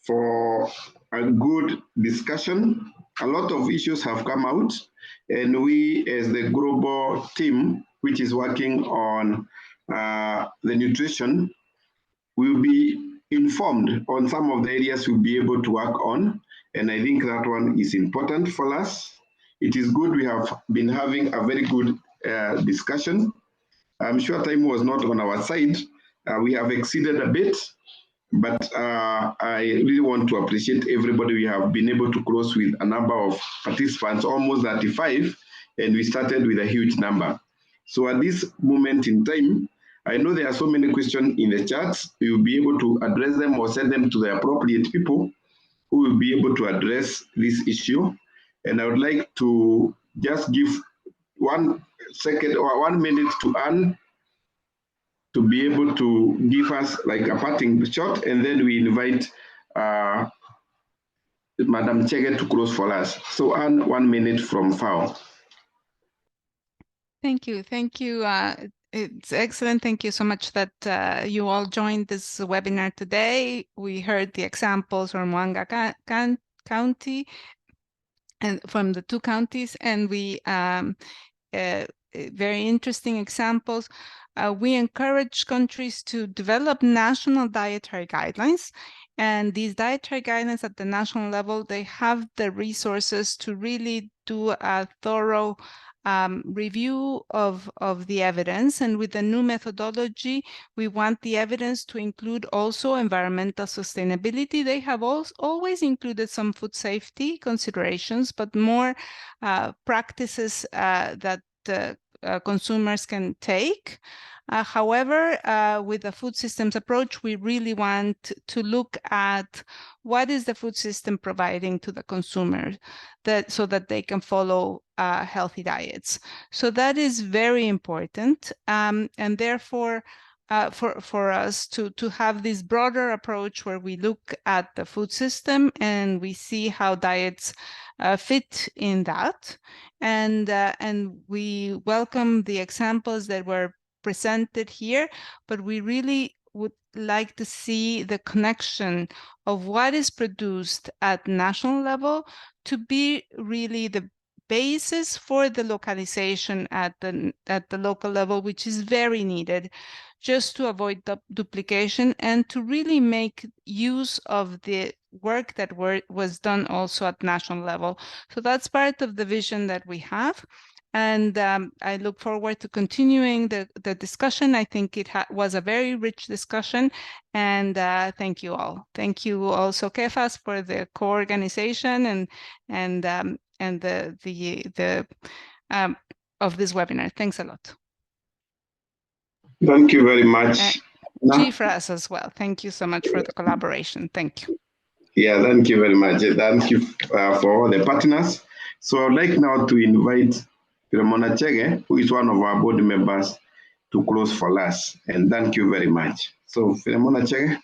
for a good discussion. A lot of issues have come out, and we as the global team, which is working on the nutrition, will be informed on some of the areas we'll be able to work on. And I think that one is important for us. It is good we have been having a very good discussion. I'm sure time was not on our side. We have exceeded a bit, but I really want to appreciate everybody. We have been able to close with a number of participants, almost 35, and we started with a huge number. So at this moment in time, I know there are so many questions in the chats. You'll be able to address them or send them to the appropriate people who will be able to address this issue. And I would like to just give 1 second or 1 minute to Anne to be able to give us like a parting shot, and then we invite Madam Chege to close for us. So Anne, 1 minute from FAO. Thank you. Thank you. It's excellent. Thank you so much that you all joined this webinar today. We heard the examples from Murang'a County and from the 2 counties, and we very interesting examples. We encourage countries to develop national dietary guidelines, and these dietary guidelines at the national level, they have the resources to really do a thorough review of the evidence. And with the new methodology, we want the evidence to include also environmental sustainability. They have always included some food safety considerations, but more practices that consumers can take. However, with the food systems approach, we really want to look at what is the food system providing to the consumer so that they can follow healthy diets. So that is very important. And therefore, for us to have this broader approach where we look at the food system and we see how diets fit in that. And we welcome the examples that were presented here, but we really would like to see the connection of what is produced at national level to be really the basis for the localization at the local level, which is very needed just to avoid duplication and to really make use of the work that was done also at national level. So that's part of the vision that we have. And I look forward to continuing the discussion. I think it was a very rich discussion, and thank you all. Thank you also, Kefas, for the co-organization and the of this webinar. Thanks a lot. Thank you very much. GFRAS as well. Thank you so much for the collaboration. Thank you. Yeah, thank you very much. Thank you for all the partners. So I'd like now to invite Ramona Chege, who is one of our board members, to close for us. And thank you very much. So Ramona Chege.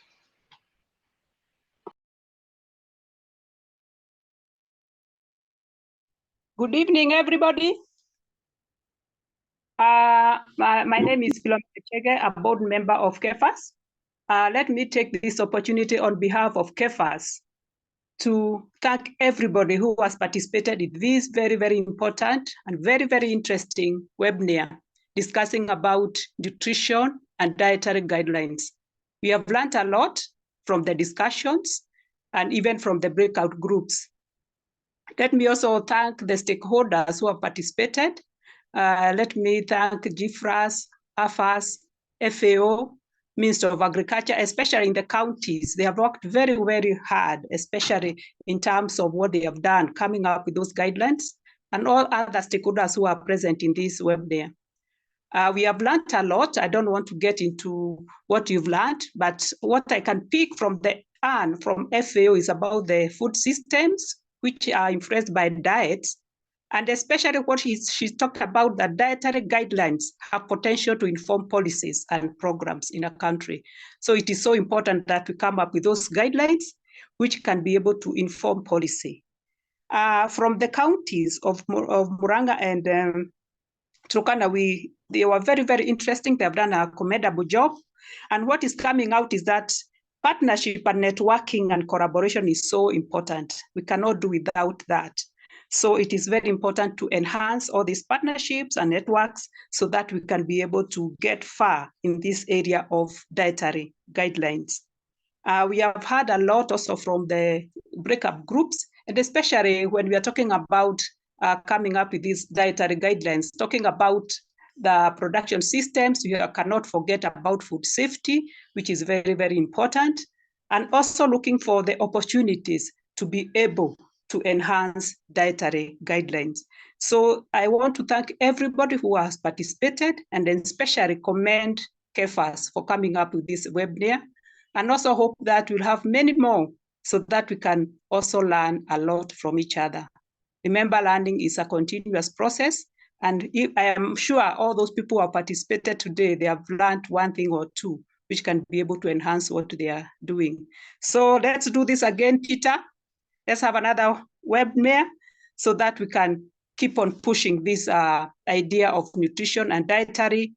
Good evening, everybody. My name is Philomena Chege, a board member of KEFAS. Let me take this opportunity on behalf of KEFAS to thank everybody who has participated in this very, very important and very, very interesting webinar discussing about nutrition and dietary guidelines. We have learned a lot from the discussions and even from the breakout groups. Let me also thank the stakeholders who have participated. Let me thank GFRAS, AFAS, FAO, Minister of Agriculture, especially in the counties. They have worked very, very hard, especially in terms of what they have done, coming up with those guidelines, and all other stakeholders who are present in this webinar. We have learned a lot. I don't want to get into what you've learned, but what I can pick from from FAO is about the food systems, which are influenced by diets, and especially what she's talked about, that dietary guidelines have potential to inform policies and programs in a country. So it is so important that we come up with those guidelines which can be able to inform policy. From the counties of Murang'a and Turkana, they were very, very interesting. They have done a commendable job. And what is coming out is that partnership and networking and collaboration is so important. We cannot do without that. So it is very important to enhance all these partnerships and networks so that we can be able to get far in this area of dietary guidelines. We have had a lot also from the breakup groups, and especially when we are talking about coming up with these dietary guidelines, talking about the production systems, you cannot forget about food safety, which is very, very important, and also looking for the opportunities to be able to enhance dietary guidelines. So I want to thank everybody who has participated, and then especially commend KEFAS for coming up with this webinar, and also hope that we'll have many more so that we can also learn a lot from each other. Remember, learning is a continuous process, and I am sure all those people who have participated today, they have learned one thing or two, which can be able to enhance what they are doing. So let's do this again, Peter. Let's have another webinar so that we can keep on pushing this idea of nutrition and dietary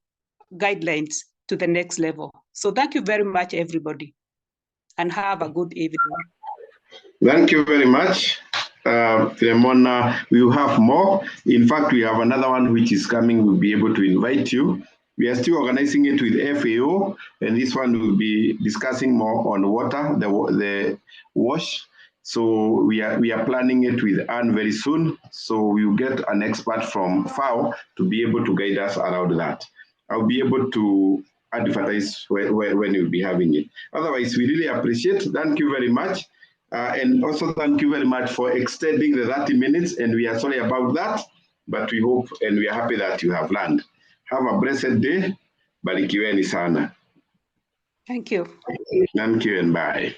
guidelines to the next level. So thank you very much, everybody, and have a good evening. Thank you very much, Filemona. We will have more. In fact, we have another one which is coming. We'll be able to invite you. We are still organizing it with FAO, and this one will be discussing more on water, the WASH. So we are planning it with Anne very soon. So we will get an expert from FAO to be able to guide us around that. I'll be able to advertise when you'll be having it. Otherwise, we really appreciate. Thank you very much. And also thank you very much for extending the 30 minutes. And we are sorry about that, but we hope and we are happy that you have learned. Have a blessed day. Barikiweni sana. Thank you. Thank you and bye.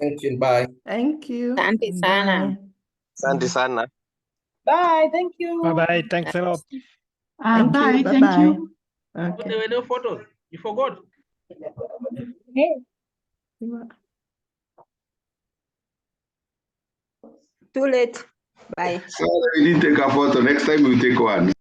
Thank you. Bye. Thank you. Asante sana. Bye. Asante sana. Bye, thank you. Bye-bye. Thanks a lot. Thank Bye. you. Thank Bye-bye. you. But Okay. there were no photos. You forgot. Hey. Too late. Bye. So we didn't take a photo. Next time we take one.